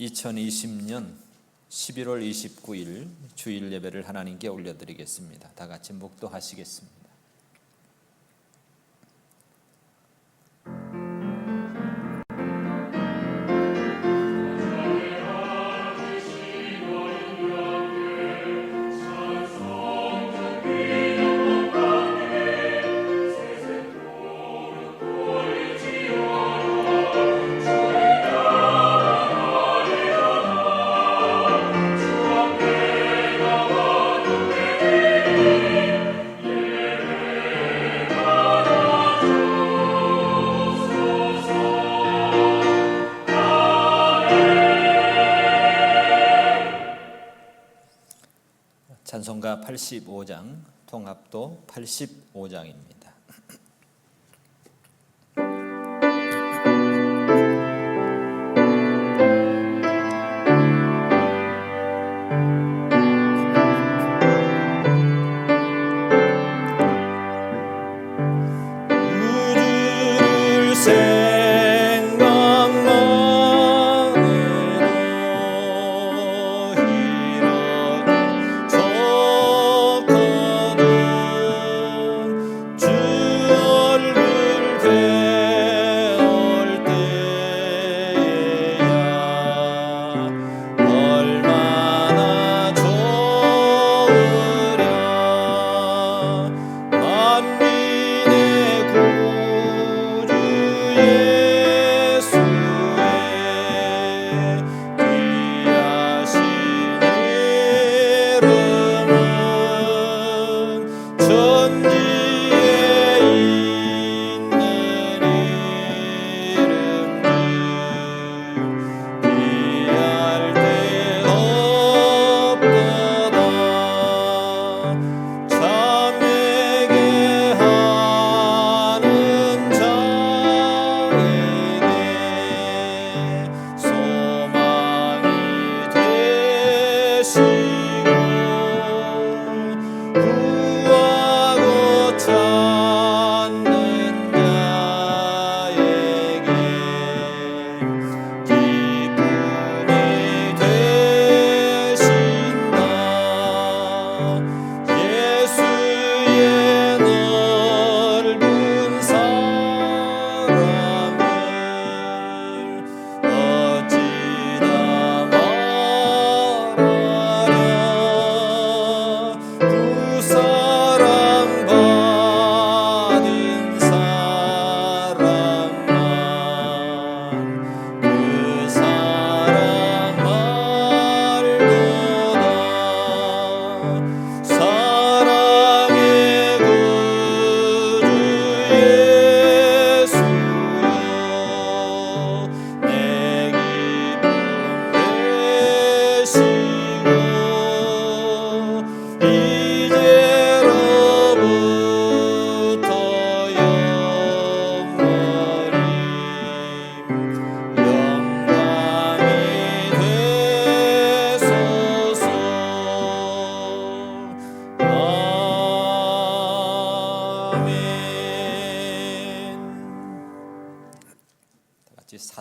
2020년 11월 29일 주일 예배를 하나님께 올려드리겠습니다. 다 같이 묵도하시겠습니다. 찬송가 85장, 통합도 85장입니다.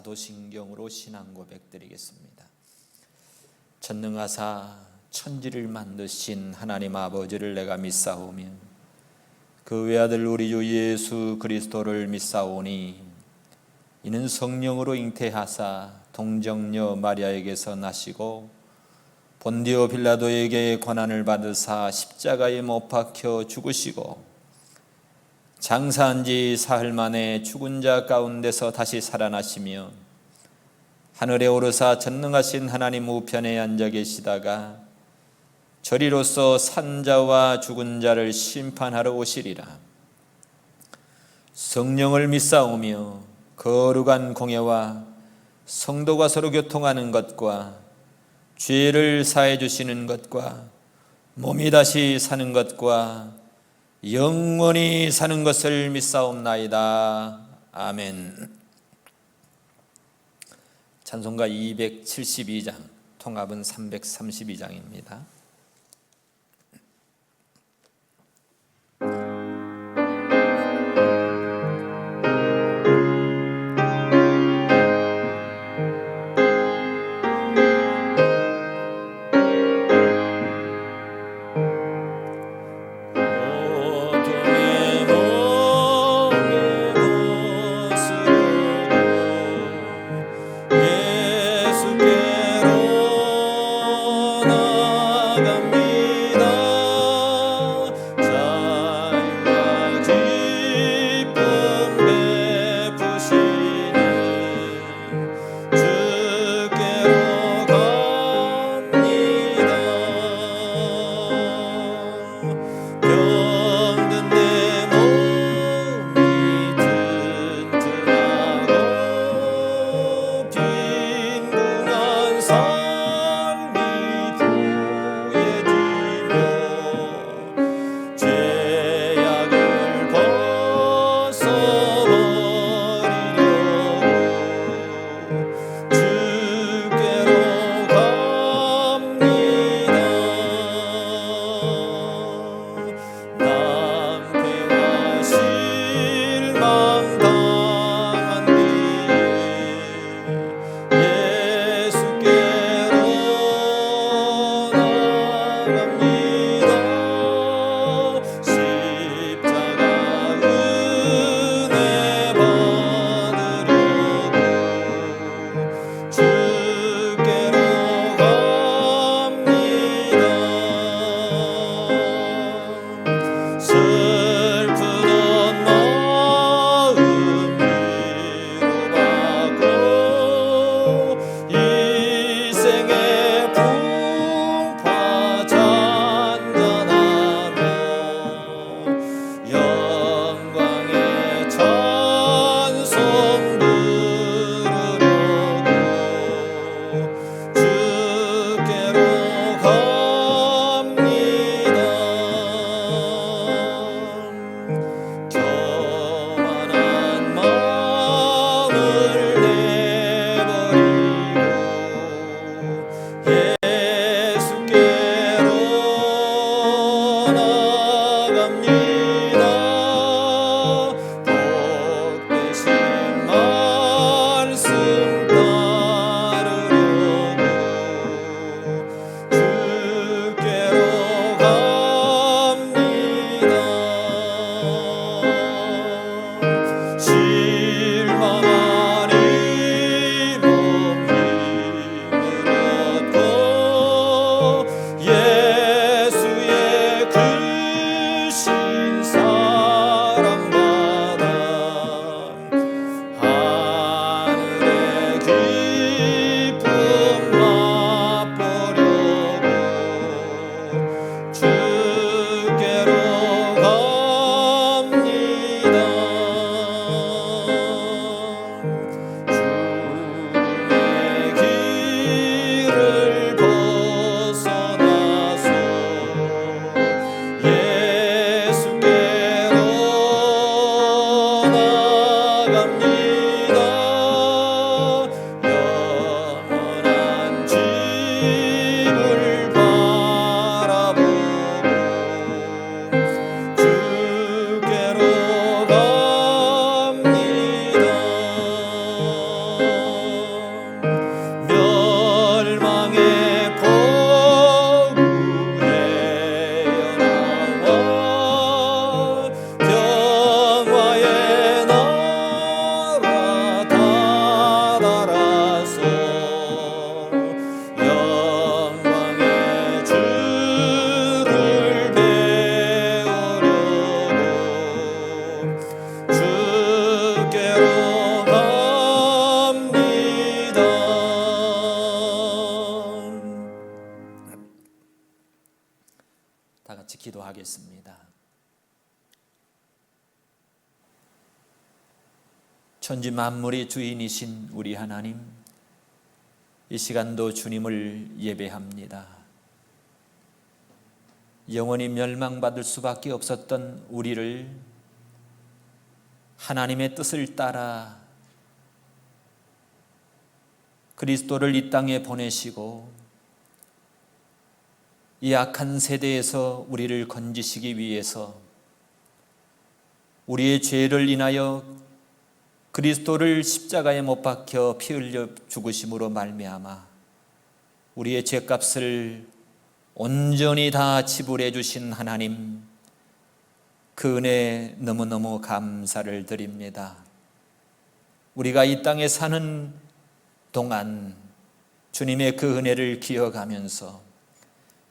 사도신경으로 신앙 고백 드리겠습니다. 전능하사 천지를 만드신 하나님 아버지를 내가 믿사오며 그 외아들 우리 주 예수 그리스도를 믿사오니 이는 성령으로 잉태하사 동정녀 마리아에게서 나시고 본디오 빌라도에게 고난을 받으사 십자가에 못 박혀 죽으시고 장사한 지 사흘 만에 죽은 자 가운데서 다시 살아나시며 하늘에 오르사 전능하신 하나님 우편에 앉아 계시다가 저리로서 산자와 죽은 자를 심판하러 오시리라. 성령을 믿사오며 거룩한 공예와 성도가 서로 교통하는 것과 죄를 사해 주시는 것과 몸이 다시 사는 것과 영원히 사는 것을 믿사옵나이다. 아멘. 찬송가 272장, 통합은 332장입니다. 다 같이 기도하겠습니다. 천지 만물의 주인이신 우리 하나님, 이 시간도 주님을 예배합니다. 영원히 멸망받을 수밖에 없었던 우리를 하나님의 뜻을 따라 그리스도를 이 땅에 보내시고 이 악한 세대에서 우리를 건지시기 위해서 우리의 죄를 인하여 그리스도를 십자가에 못 박혀 피 흘려 죽으심으로 말미암아 우리의 죄값을 온전히 다 지불해 주신 하나님, 그 은혜에 너무너무 감사를 드립니다. 우리가 이 땅에 사는 동안 주님의 그 은혜를 기억하면서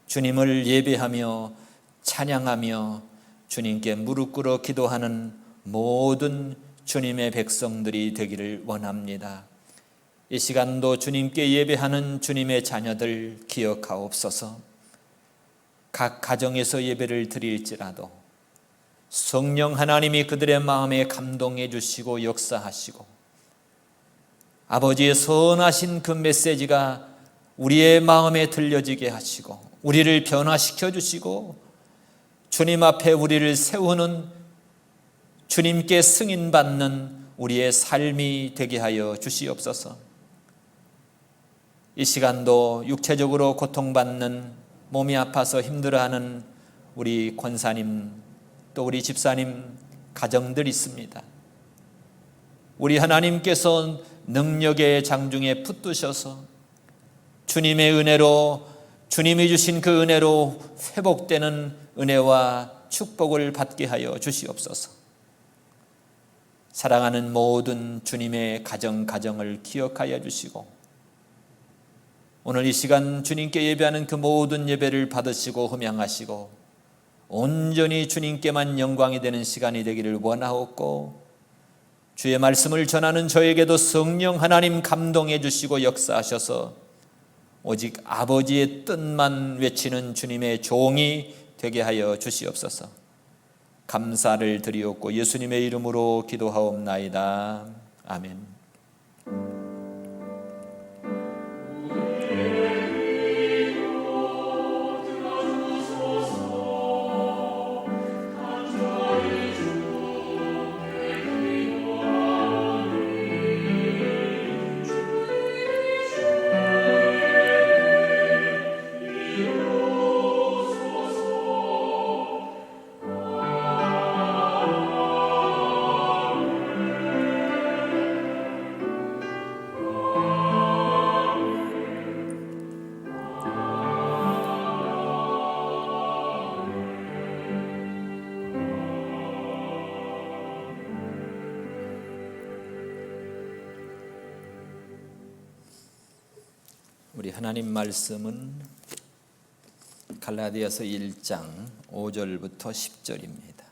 주님을 예배하며 찬양하며 주님께 무릎 꿇어 기도하는 모든 주님의 백성들이 되기를 원합니다. 이 시간도 주님께 예배하는 주님의 자녀들 기억하옵소서. 각 가정에서 예배를 드릴지라도 성령 하나님이 그들의 마음에 감동해 주시고 역사하시고 아버지의 선하신 그 메시지가 우리의 마음에 들려지게 하시고 우리를 변화시켜 주시고 주님 앞에 우리를 세우는, 주님께 승인받는 우리의 삶이 되게 하여 주시옵소서. 이 시간도 육체적으로 고통받는, 몸이 아파서 힘들어하는 우리 권사님, 또 우리 집사님 가정들 있습니다. 우리 하나님께서 능력의 장중에 붙드셔서 주님의 은혜로, 주님이 주신 그 은혜로 회복되는 은혜와 축복을 받게 하여 주시옵소서. 사랑하는 모든 주님의 가정을 기억하여 주시고 오늘 이 시간 주님께 예배하는 그 모든 예배를 받으시고 흠양하시고 온전히 주님께만 영광이 되는 시간이 되기를 원하옵고, 주의 말씀을 전하는 저에게도 성령 하나님 감동해 주시고 역사하셔서 오직 아버지의 뜻만 외치는 주님의 종이 되게 하여 주시옵소서. 감사를 드리옵고 예수님의 이름으로 기도하옵나이다. 아멘. 우리 하나님 말씀은 갈라디아서 1장 5절부터 10절입니다.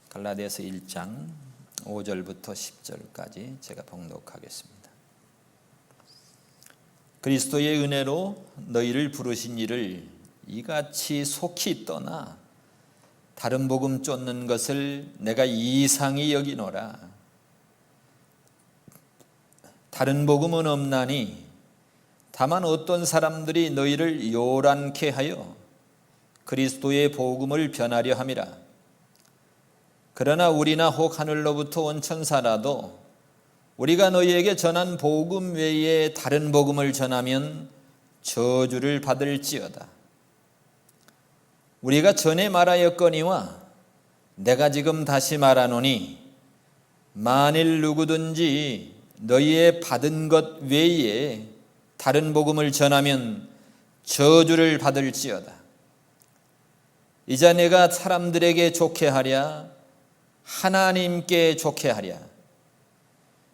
갈라디아서 1장 5절부터 10절까지 제가 봉독하겠습니다. 그리스도의 은혜로 너희를 부르신 이를 이같이 속히 떠나 다른 복음 쫓는 것을 내가 이상히 여기노라. 다른 복음은 없나니 다만 어떤 사람들이 너희를 요란케 하여 그리스도의 복음을 변하려 함이라. 그러나 우리나 혹 하늘로부터 온 천사라도 우리가 너희에게 전한 복음 외에 다른 복음을 전하면 저주를 받을지어다. 우리가 전에 말하였거니와 내가 지금 다시 말하노니 만일 누구든지 너희의 받은 것 외에 다른 복음을 전하면 저주를 받을지어다. 이제 내가 사람들에게 좋게 하랴 하나님께 좋게 하랴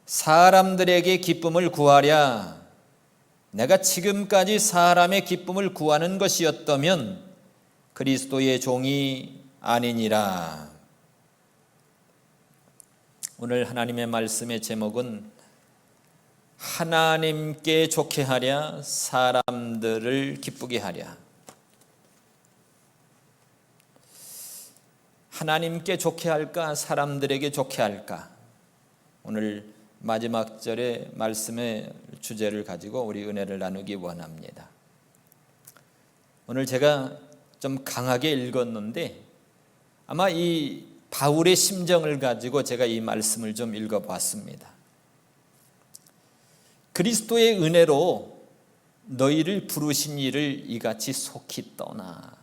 사람들에게 기쁨을 구하랴 내가 지금까지 사람의 기쁨을 구하는 것이었다면 그리스도의 종이 아니니라. 오늘 하나님의 말씀의 제목은 하나님께 좋게 하랴 사람들을 기쁘게 하랴. 하나님께 좋게 할까, 사람들에게 좋게 할까? 오늘 마지막 절의 말씀의 주제를 가지고 우리 은혜를 나누기 원합니다. 오늘 제가 좀 강하게 읽었는데 아마 이 바울의 심정을 가지고 제가 이 말씀을 좀 읽어봤습니다. 그리스도의 은혜로 너희를 부르신 이를 이같이 속히 떠나.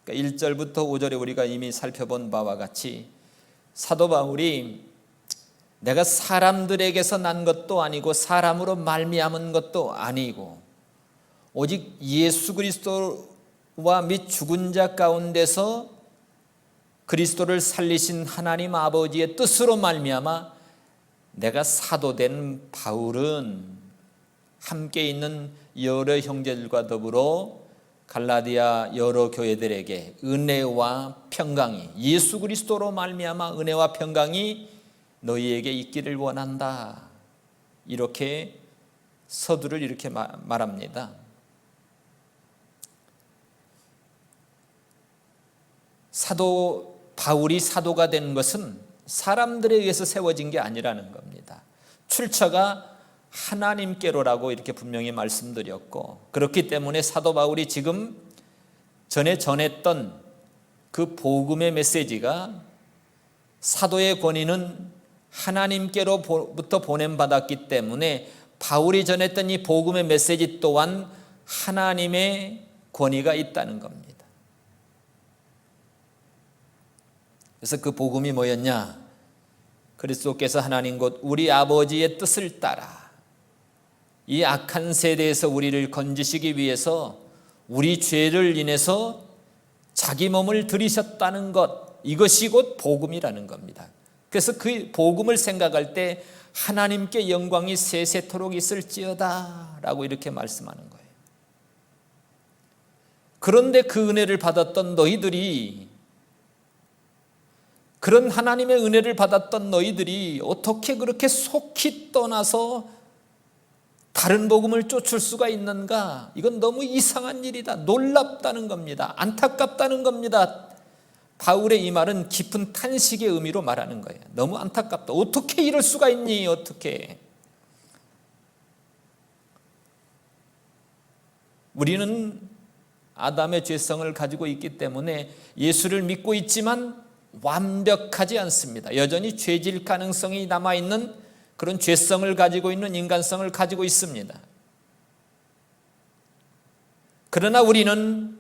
그러니까 1절부터 5절에 우리가 이미 살펴본 바와 같이 사도 바울이 내가 사람들에게서 난 것도 아니고 사람으로 말미암은 것도 아니고 오직 예수 그리스도와 및 죽은 자 가운데서 그리스도를 살리신 하나님 아버지의 뜻으로 말미암아 내가 사도된 바울은 함께 있는 여러 형제들과 더불어 갈라디아 여러 교회들에게 은혜와 평강이 예수 그리스도로 말미암아 은혜와 평강이 너희에게 있기를 원한다. 이렇게 서두를 이렇게 말합니다. 사도 바울이 사도가 된 것은 사람들에 의해서 세워진 게 아니라는 겁니다. 출처가 하나님께로라고 이렇게 분명히 말씀드렸고, 그렇기 때문에 사도 바울이 지금 전에 전했던 그 복음의 메시지가 사도의 권위는 하나님께로부터 보냄받았기 때문에 바울이 전했던 이 복음의 메시지 또한 하나님의 권위가 있다는 겁니다. 그래서 그 복음이 뭐였냐? 그리스도께서 하나님 곧 우리 아버지의 뜻을 따라 이 악한 세대에서 우리를 건지시기 위해서 우리 죄를 인해서 자기 몸을 들이셨다는 것, 이것이 곧 복음이라는 겁니다. 그래서 그 복음을 생각할 때 하나님께 영광이 세세토록 있을지어다 라고 이렇게 말씀하는 거예요. 그런데 그 은혜를 받았던 너희들이, 그런 하나님의 은혜를 받았던 너희들이 어떻게 그렇게 속히 떠나서 다른 복음을 쫓을 수가 있는가? 이건 너무 이상한 일이다. 놀랍다는 겁니다. 안타깝다는 겁니다. 바울의 이 말은 깊은 탄식의 의미로 말하는 거예요. 너무 안타깝다. 어떻게 이럴 수가 있니? 어떻게? 우리는 아담의 죄성을 가지고 있기 때문에 예수를 믿고 있지만 완벽하지 않습니다. 여전히 죄질 가능성이 남아있는 그런 죄성을 가지고 있는 인간성을 가지고 있습니다. 그러나 우리는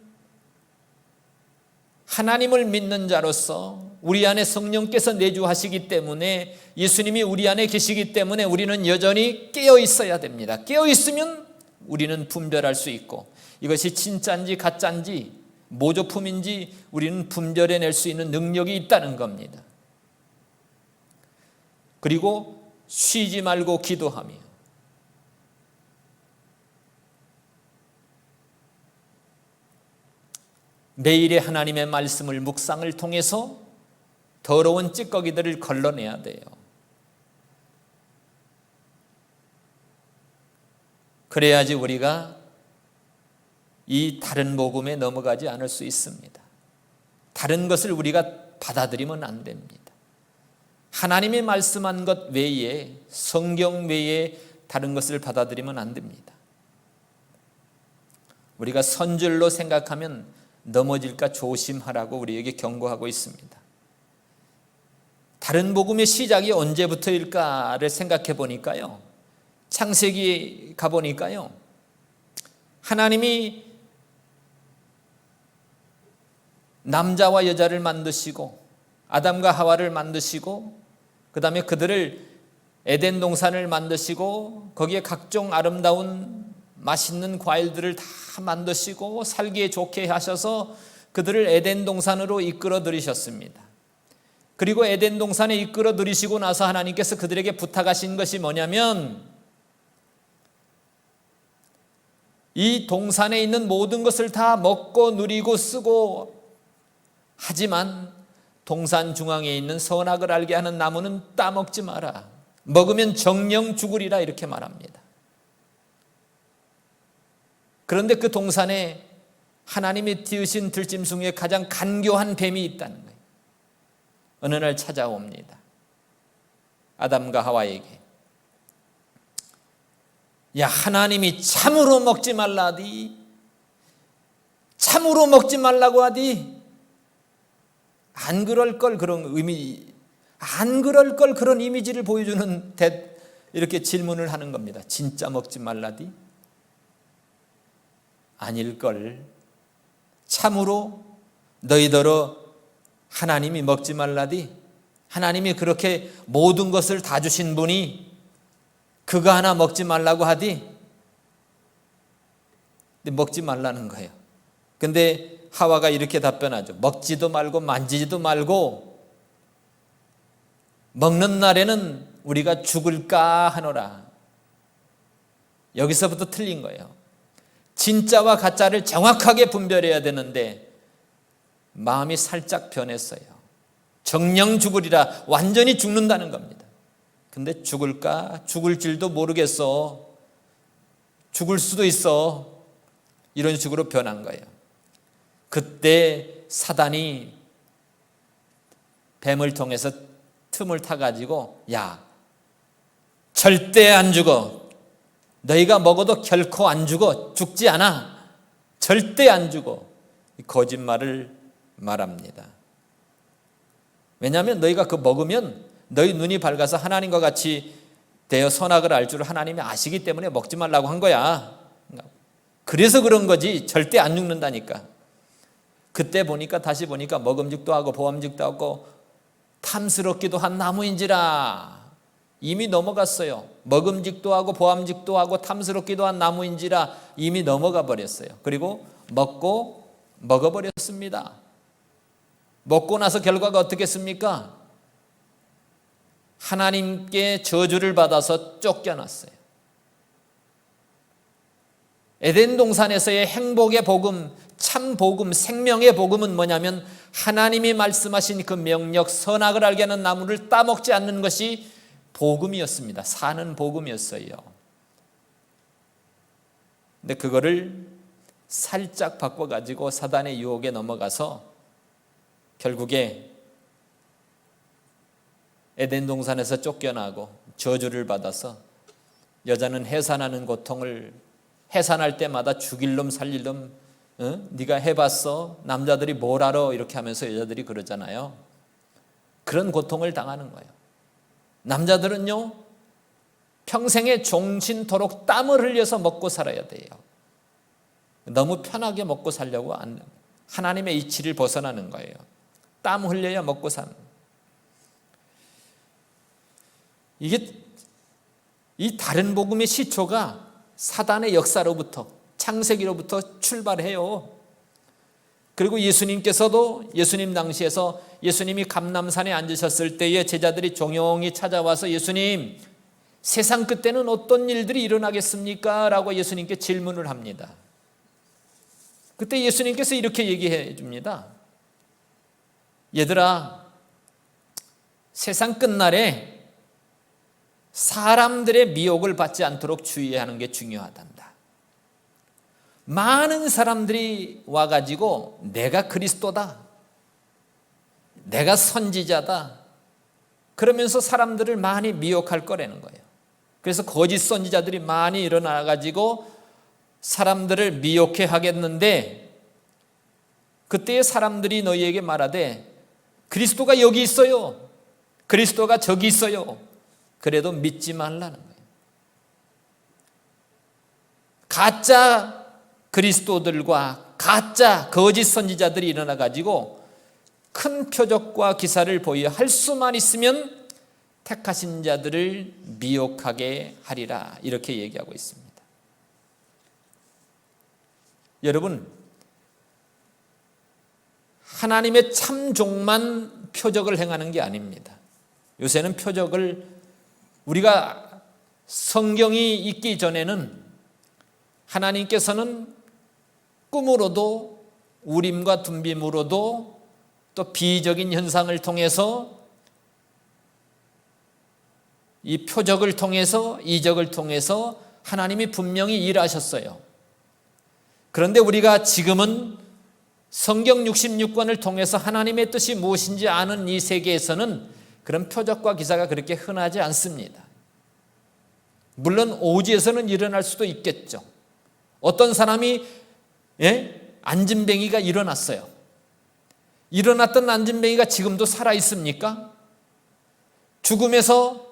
하나님을 믿는 자로서 우리 안에 성령께서 내주하시기 때문에, 예수님이 우리 안에 계시기 때문에 우리는 여전히 깨어 있어야 됩니다. 깨어 있으면 우리는 분별할 수 있고 이것이 진짜인지 가짜인지 모조품인지 우리는 분별해낼 수 있는 능력이 있다는 겁니다. 그리고 쉬지 말고 기도하며 매일의 하나님의 말씀을 묵상을 통해서 더러운 찌꺼기들을 걸러내야 돼요. 그래야지 우리가 이 다른 복음에 넘어가지 않을 수 있습니다. 다른 것을 우리가 받아들이면 안 됩니다. 하나님이 말씀한 것 외에, 성경 외에 다른 것을 받아들이면 안 됩니다. 우리가 선줄로 생각하면 넘어질까 조심하라고 우리에게 경고하고 있습니다. 다른 복음의 시작이 언제부터일까를 생각해 보니까요, 창세기 가보니까요, 하나님이 남자와 여자를 만드시고 아담과 하와를 만드시고 그 다음에 그들을 에덴 동산을 만드시고 거기에 각종 아름다운 맛있는 과일들을 다 만드시고 살기에 좋게 하셔서 그들을 에덴 동산으로 이끌어 들이셨습니다. 그리고 에덴 동산에 이끌어 들이시고 나서 하나님께서 그들에게 부탁하신 것이 뭐냐면, 이 동산에 있는 모든 것을 다 먹고 누리고 쓰고, 하지만 동산 중앙에 있는 선악을 알게 하는 나무는 따먹지 마라. 먹으면 정령 죽으리라, 이렇게 말합니다. 그런데 그 동산에 하나님이 띄우신 들짐승 중에 가장 간교한 뱀이 있다는 거예요. 어느 날 찾아옵니다. 아담과 하와에게. 야, 하나님이 참으로 먹지 말라디, 참으로 먹지 말라고 하디, 안 그럴 걸 그런 이미지를 보여주는 이렇게 질문을 하는 겁니다. 진짜 먹지 말라디? 아닐걸. 참으로 너희더러 하나님이 먹지 말라디? 하나님이 그렇게 모든 것을 다 주신 분이 그거 하나 먹지 말라고 하디? 근데 먹지 말라는 거예요. 근데 하와가 이렇게 답변하죠. 먹지도 말고 만지지도 말고 먹는 날에는 우리가 죽을까 하노라. 여기서부터 틀린 거예요. 진짜와 가짜를 정확하게 분별해야 되는데 마음이 살짝 변했어요. 정령 죽으리라, 완전히 죽는다는 겁니다. 근데 죽을까? 죽을 줄도 모르겠어. 죽을 수도 있어. 이런 식으로 변한 거예요. 그때 사단이 뱀을 통해서 틈을 타가지고, 야, 절대 안 죽어. 너희가 먹어도 결코 안 죽어. 죽지 않아. 절대 안 죽어. 거짓말을 말합니다. 왜냐하면 너희가 그거 먹으면 너희 눈이 밝아서 하나님과 같이 되어 선악을 알 줄 하나님이 아시기 때문에 먹지 말라고 한 거야. 그래서 그런 거지 절대 안 죽는다니까. 그때 다시 보니까 먹음직도 하고 보암직도 하고 탐스럽기도 한 나무인지라 이미 넘어갔어요. 먹음직도 하고 보암직도 하고 탐스럽기도 한 나무인지라 이미 넘어가 버렸어요. 그리고 먹어버렸습니다. 먹고 나서 결과가 어떻겠습니까? 하나님께 저주를 받아서 쫓겨났어요. 에덴 동산에서의 행복의 복음, 참 복음, 생명의 복음은 뭐냐면 하나님이 말씀하신 그 명령, 선악을 알게 하는 나무를 따먹지 않는 것이 복음이었습니다. 사는 복음이었어요. 근데 그거를 살짝 바꿔가지고 사단의 유혹에 넘어가서 결국에 에덴 동산에서 쫓겨나고 저주를 받아서 여자는 해산하는 고통을 해산할 때마다 죽일 놈 살릴 놈 네가 해봤어? 남자들이 뭘 알아? 이렇게 하면서 여자들이 그러잖아요. 그런 고통을 당하는 거예요. 남자들은요 평생에 종신토록 땀을 흘려서 먹고 살아야 돼요. 너무 편하게 먹고 살려고 하나님의 이치를 벗어나는 거예요. 땀 흘려야 먹고 사는. 이게 이 다른 복음의 시초가 사단의 역사로부터 창세기로부터 출발해요. 그리고 예수님께서도 예수님 당시에서 예수님이 감람산에 앉으셨을 때에 제자들이 종용이 찾아와서 예수님 세상 끝때는 어떤 일들이 일어나겠습니까? 라고 예수님께 질문을 합니다. 그때 예수님께서 이렇게 얘기해 줍니다. 얘들아, 세상 끝날에 사람들의 미혹을 받지 않도록 주의하는 게 중요하단다. 많은 사람들이 와가지고 내가 그리스도다, 내가 선지자다 그러면서 사람들을 많이 미혹할 거라는 거예요. 그래서 거짓 선지자들이 많이 일어나가지고 사람들을 미혹해 하겠는데 그때의 사람들이 너희에게 말하되 그리스도가 여기 있어요, 그리스도가 저기 있어요, 그래도 믿지 말라는 거예요. 가짜 그리스도들과 가짜 거짓 선지자들이 일어나 가지고 큰 표적과 기사를 보여 할 수만 있으면 택하신 자들을 미혹하게 하리라 이렇게 얘기하고 있습니다. 여러분, 하나님의 참종만 표적을 행하는 게 아닙니다. 요새는 표적을 우리가 성경이 있기 전에는 하나님께서는 꿈으로도 우림과 둠빔으로도 또 비적인 현상을 통해서 이 표적을 통해서 이적을 통해서 하나님이 분명히 일하셨어요. 그런데 우리가 지금은 성경 66권을 통해서 하나님의 뜻이 무엇인지 아는 이 세계에서는 그런 표적과 기사가 그렇게 흔하지 않습니다. 물론 오지에서는 일어날 수도 있겠죠. 어떤 사람이 안진뱅이가 일어났어요. 일어났던 안진뱅이가 지금도 살아 있습니까? 죽음에서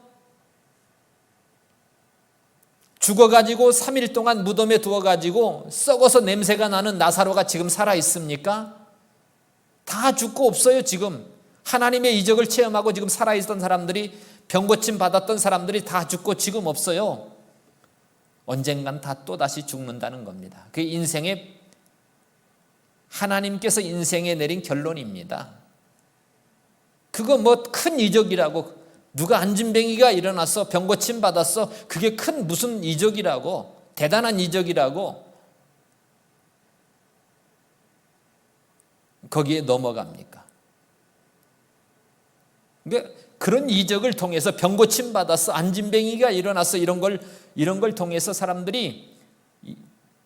죽어가지고 3일 동안 무덤에 두어가지고 썩어서 냄새가 나는 나사로가 지금 살아 있습니까? 다 죽고 없어요. 지금 하나님의 이적을 체험하고 지금 살아있던 사람들이, 병고침 받았던 사람들이 다 죽고 지금 없어요. 언젠간 다 또다시 죽는다는 겁니다. 그게 인생의, 하나님께서 인생에 내린 결론입니다. 그거 뭐 큰 이적이라고, 누가 안진뱅이가 일어났어, 병고침 받았어, 그게 큰 무슨 이적이라고, 대단한 이적이라고 거기에 넘어갑니까? 그러니까 그런 이적을 통해서 병고침 받았어, 안진뱅이가 일어났어, 이런 걸 통해서 사람들이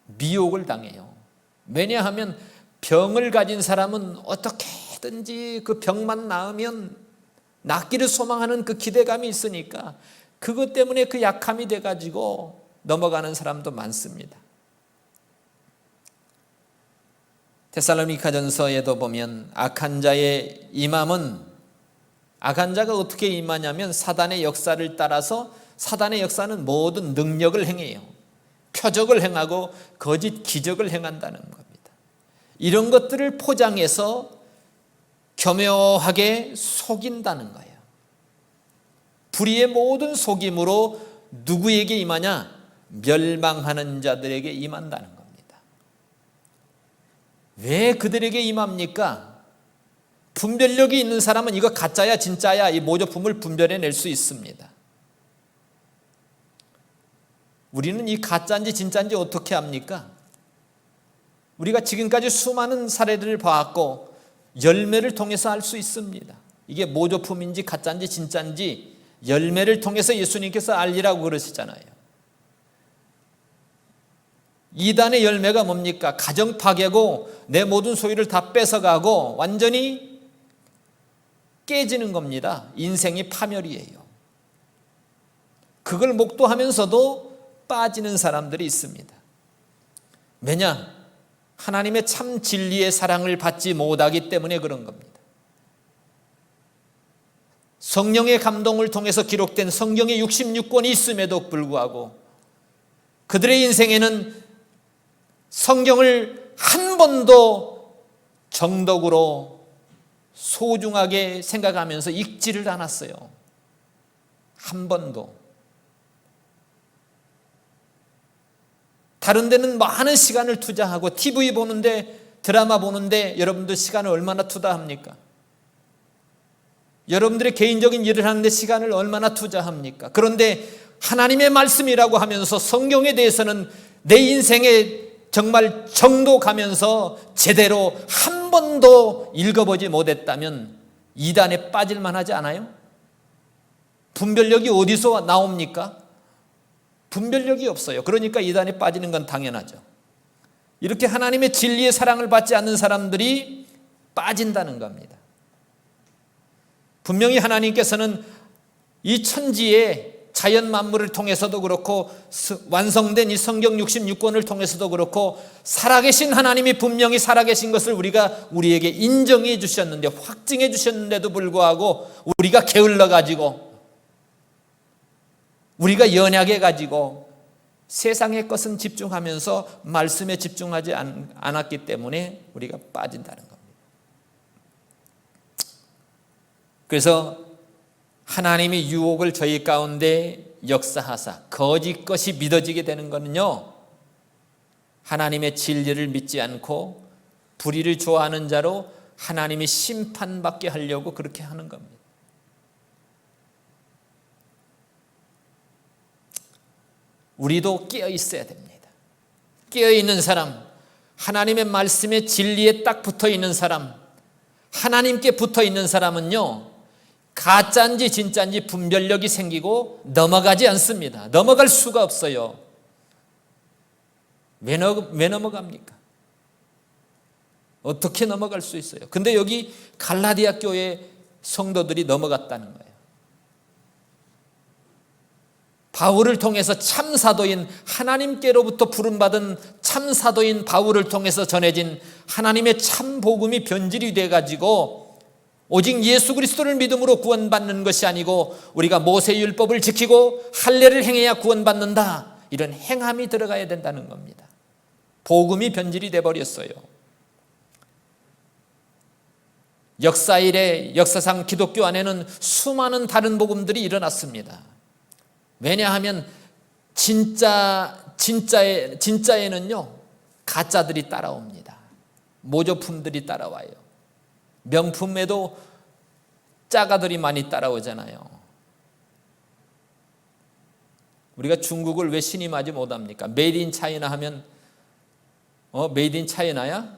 미혹을 당해요. 왜냐하면 병을 가진 사람은 어떻게든지 그 병만 나으면 낫기를 소망하는 그 기대감이 있으니까 그것 때문에 그 약함이 돼가지고 넘어가는 사람도 많습니다. 데살로니가전서에도 보면 악한 자의 임함은, 악한 자가 어떻게 임하냐면 사단의 역사를 따라서, 사단의 역사는 모든 능력을 행해요. 표적을 행하고 거짓 기적을 행한다는 겁니다. 이런 것들을 포장해서 교묘하게 속인다는 거예요. 불의의 모든 속임으로 누구에게 임하냐? 멸망하는 자들에게 임한다는 겁니다. 왜 그들에게 임합니까? 분별력이 있는 사람은 이거 가짜야 진짜야 이 모조품을 분별해낼 수 있습니다. 우리는 이 가짜인지 진짜인지 어떻게 합니까? 우리가 지금까지 수많은 사례들을 봐왔고 열매를 통해서 알 수 있습니다. 이게 모조품인지 가짜인지 진짜인지 열매를 통해서 예수님께서 알리라고 그러시잖아요. 이단의 열매가 뭡니까? 가정 파괴고 내 모든 소유를 다 뺏어가고 완전히 깨지는 겁니다. 인생이 파멸이에요. 그걸 목도하면서도 빠지는 사람들이 있습니다. 왜냐? 하나님의 참 진리의 사랑을 받지 못하기 때문에 그런 겁니다. 성령의 감동을 통해서 기록된 성경의 66권이 있음에도 불구하고 그들의 인생에는 성경을 한 번도 정덕으로 소중하게 생각하면서 읽지를 않았어요. 한 번도. 다른 데는 많은 시간을 투자하고 TV 보는데, 드라마 보는데 여러분들 시간을 얼마나 투자합니까? 여러분들의 개인적인 일을 하는데 시간을 얼마나 투자합니까? 그런데 하나님의 말씀이라고 하면서 성경에 대해서는 내 인생에 정말 정도 가면서 제대로 한 번도 읽어보지 못했다면 이단에 빠질 만하지 않아요? 분별력이 어디서 나옵니까? 분별력이 없어요. 그러니까 이단에 빠지는 건 당연하죠. 이렇게 하나님의 진리의 사랑을 받지 않는 사람들이 빠진다는 겁니다. 분명히 하나님께서는 이 천지에 자연 만물을 통해서도 그렇고 완성된 이 성경 66권을 통해서도 그렇고 살아계신 하나님이 분명히 살아계신 것을 우리에게 인정해 주셨는데, 확증해 주셨는데도 불구하고 우리가 게을러 가지고, 우리가 연약해 가지고 세상의 것은 집중하면서 말씀에 집중하지 않았기 때문에 우리가 빠진다는 겁니다. 그래서 하나님이 유혹을 저희 가운데 역사하사 거짓 것이 믿어지게 되는 것은요, 하나님의 진리를 믿지 않고 불의를 좋아하는 자로 하나님이 심판받게 하려고 그렇게 하는 겁니다. 우리도 깨어 있어야 됩니다. 깨어 있는 사람, 하나님의 말씀의 진리에 딱 붙어 있는 사람, 하나님께 붙어 있는 사람은요, 가짜인지 진짜인지 분별력이 생기고 넘어가지 않습니다. 넘어갈 수가 없어요. 왜 넘어갑니까? 어떻게 넘어갈 수 있어요? 근데 여기 갈라디아 교회 성도들이 넘어갔다는 거예요. 바울을 통해서 참사도인, 하나님께로부터 부름받은 참사도인 바울을 통해서 전해진 하나님의 참 복음이 변질이 돼가지고 오직 예수 그리스도를 믿음으로 구원받는 것이 아니고 우리가 모세율법을 지키고 할례를 행해야 구원받는다, 이런 행함이 들어가야 된다는 겁니다. 복음이 변질이 돼버렸어요. 역사상 기독교 안에는 수많은 다른 복음들이 일어났습니다. 왜냐하면 진짜에는요 가짜들이 따라옵니다. 모조품들이 따라와요. 명품에도 짜가들이 많이 따라오잖아요. 우리가 중국을 왜 신임하지 못합니까? 메이드 인 차이나 하면 메이드 인 차이나야?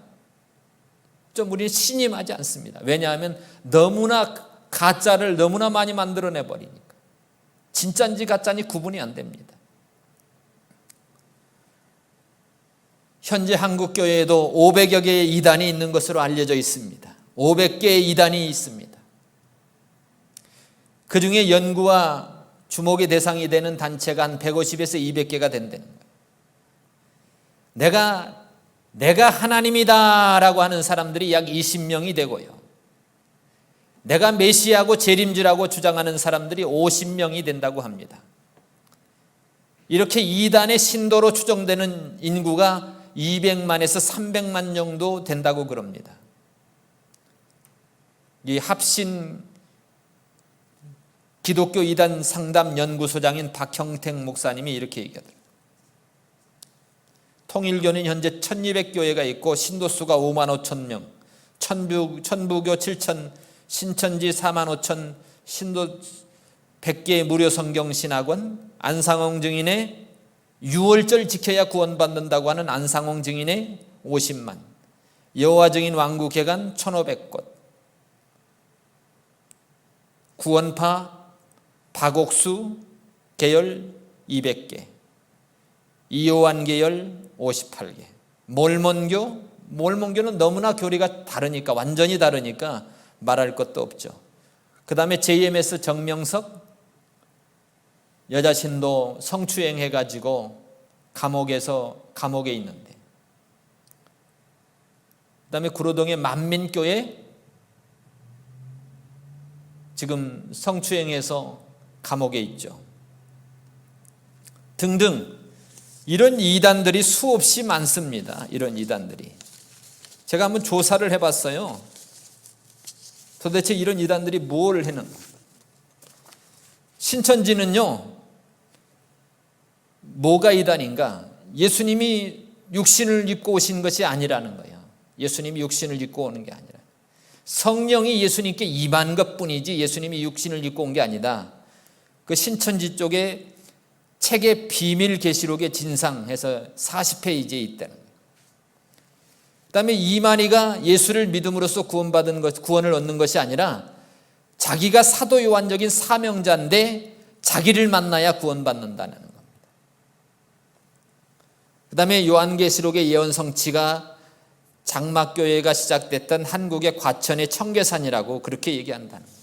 좀 우리는 신임하지 않습니다. 왜냐하면 너무나 가짜를 너무나 많이 만들어내 버리니까 진짜인지 가짜인지 구분이 안 됩니다. 현재 한국 교회에도 500여 개의 이단이 있는 것으로 알려져 있습니다. 500개의 이단이 있습니다. 그 중에 연구와 주목의 대상이 되는 단체가 한 150에서 200개가 된다는 거예요. 내가 하나님이다라고 하는 사람들이 약 20명이 되고요. 내가 메시아고 재림주라고 주장하는 사람들이 50명이 된다고 합니다. 이렇게 이단의 신도로 추정되는 인구가 200만에서 300만 정도 된다고 그럽니다. 이 합신 기독교 이단 상담 연구소장인 박형택 목사님이 이렇게 얘기하더라고요. 통일교는 현재 1200교회가 있고 신도수가 5만 5천 명, 천부교 7천, 신천지 4만 5천, 신도 100개의 무료 성경신학원, 안상홍 증인의 6월절 지켜야 구원받는다고 하는 안상홍 증인의 50만, 여호와 증인 왕국회관 1500곳, 구원파 박옥수 계열 200개, 이요한 계열 58개, 몰몬교는 너무나 교리가 다르니까, 완전히 다르니까 말할 것도 없죠. 그 다음에 JMS 정명석 여자 신도 성추행 해가지고 감옥에 있는데, 그 다음에 구로동의 만민교회 지금 성추행해서 감옥에 있죠. 등등 이런 이단들이 수없이 많습니다. 이런 이단들이. 제가 한번 조사를 해봤어요. 도대체 이런 이단들이 뭘 했는가. 신천지는요, 뭐가 이단인가? 예수님이 육신을 입고 오신 것이 아니라는 거예요. 예수님이 육신을 입고 오는 게 아니라 성령이 예수님께 임한 것뿐이지 예수님이 육신을 입고 온 게 아니다. 그 신천지 쪽에 책의 비밀 계시록의 진상해서 40페이지에 있다는 거예요. 그 다음에 이만희가 예수를 믿음으로써 구원을 얻는 것이 아니라 자기가 사도 요한적인 사명자인데 자기를 만나야 구원받는다는 겁니다. 그 다음에 요한계시록의 예언 성취가 장막교회가 시작됐던 한국의 과천의 청계산이라고 그렇게 얘기한다는 거예요.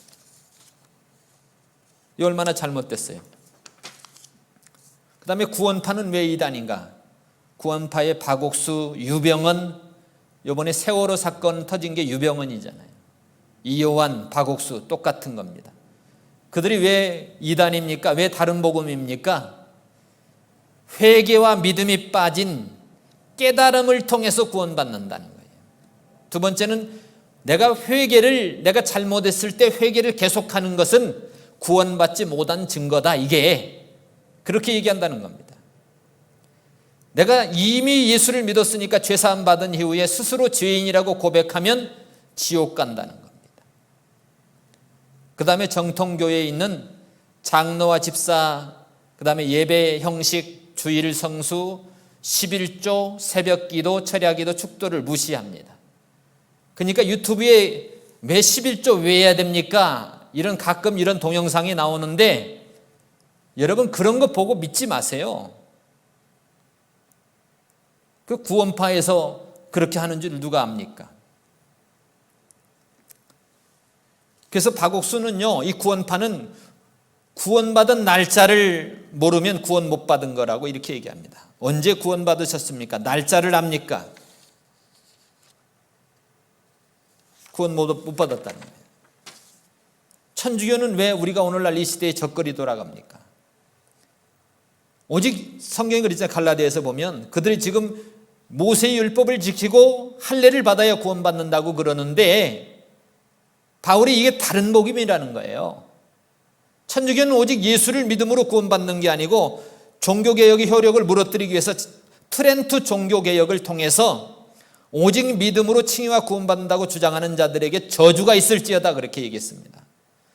이 얼마나 잘못됐어요. 그 다음에 구원파는 왜 이단인가? 구원파의 박옥수, 유병헌, 이번에 세월호 사건 터진 게 유병헌이잖아요. 이요한, 박옥수 똑같은 겁니다. 그들이 왜 이단입니까? 왜 다른 복음입니까? 회개와 믿음이 빠진 깨달음을 통해서 구원받는다는 거예요. 두 번째는 내가 잘못했을 때 회개를 계속하는 것은 구원받지 못한 증거다. 이게 그렇게 얘기한다는 겁니다. 내가 이미 예수를 믿었으니까 죄사함 받은 이후에 스스로 죄인이라고 고백하면 지옥 간다는 겁니다. 그 다음에 정통교회에 있는 장로와 집사, 그 다음에 예배 형식, 주일 성수, 11조, 새벽기도, 철야기도, 축도를 무시합니다. 그러니까 유튜브에 왜 11조 왜 해야 됩니까? 가끔 이런 동영상이 나오는데 여러분 그런 거 보고 믿지 마세요. 그 구원파에서 그렇게 하는 줄 누가 압니까? 그래서 박옥수는요, 이 구원파는 구원받은 날짜를 모르면 구원 못 받은 거라고 이렇게 얘기합니다. 언제 구원받으셨습니까? 날짜를 압니까? 구원 못 받았다는 거예요. 천주교는 왜 우리가 오늘날 이 시대에 적거리 돌아갑니까? 오직 성경이 그랬잖아요. 갈라디아에서 보면 그들이 지금 모세의 율법을 지키고 할례를 받아야 구원받는다고 그러는데 바울이 이게 다른 복음이라는 거예요. 천주교는 오직 예수를 믿음으로 구원받는 게 아니고 종교개혁의 효력을 무너뜨리기 위해서 트렌트 종교개혁을 통해서 오직 믿음으로 칭의와 구원받는다고 주장하는 자들에게 저주가 있을지어다 그렇게 얘기했습니다.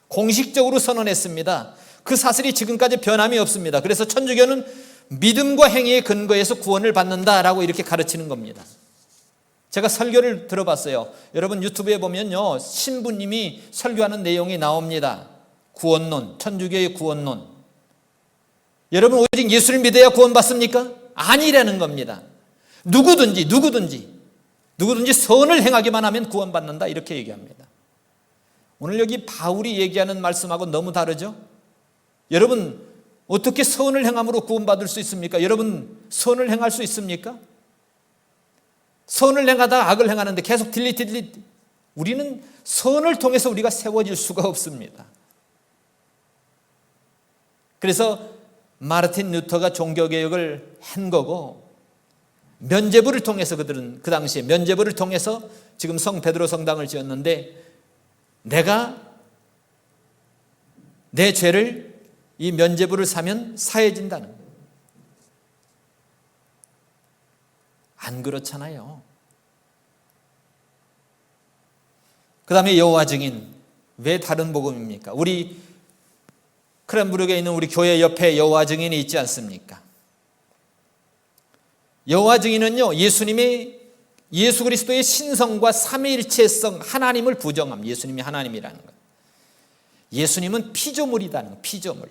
공식적으로 선언했습니다. 그 사실이 지금까지 변함이 없습니다. 그래서 천주교는 믿음과 행위의 근거에서 구원을 받는다라고 이렇게 가르치는 겁니다. 제가 설교를 들어봤어요. 여러분 유튜브에 보면요, 신부님이 설교하는 내용이 나옵니다. 구원론, 천주교의 구원론. 여러분 오직 예수를 믿어야 구원받습니까? 아니라는 겁니다. 누구든지 선을 행하기만 하면 구원받는다 이렇게 얘기합니다. 오늘 여기 바울이 얘기하는 말씀하고 너무 다르죠? 여러분 어떻게 선을 행함으로 구원받을 수 있습니까? 여러분 선을 행할 수 있습니까? 선을 행하다가 악을 행하는데 계속 딜리트 우리는 선을 통해서 우리가 세워질 수가 없습니다. 그래서 마르틴 루터가 종교개혁을 한 거고 면죄부를 통해서 그들은 그 당시에 면죄부를 통해서 지금 성 베드로 성당을 지었는데 내가 내 죄를 이 면죄부를 사면 사해진다는 거예요. 안 그렇잖아요. 그 다음에 여호와 증인. 왜 다른 복음입니까? 우리 크랜브르크에 있는 우리 교회 옆에 여호와 증인이 있지 않습니까? 여호와 증인은요, 예수 그리스도의 신성과 삼위일체성, 하나님을 부정함. 예수님이 하나님이라는 것. 예수님은 피조물이라는 것, 피조물.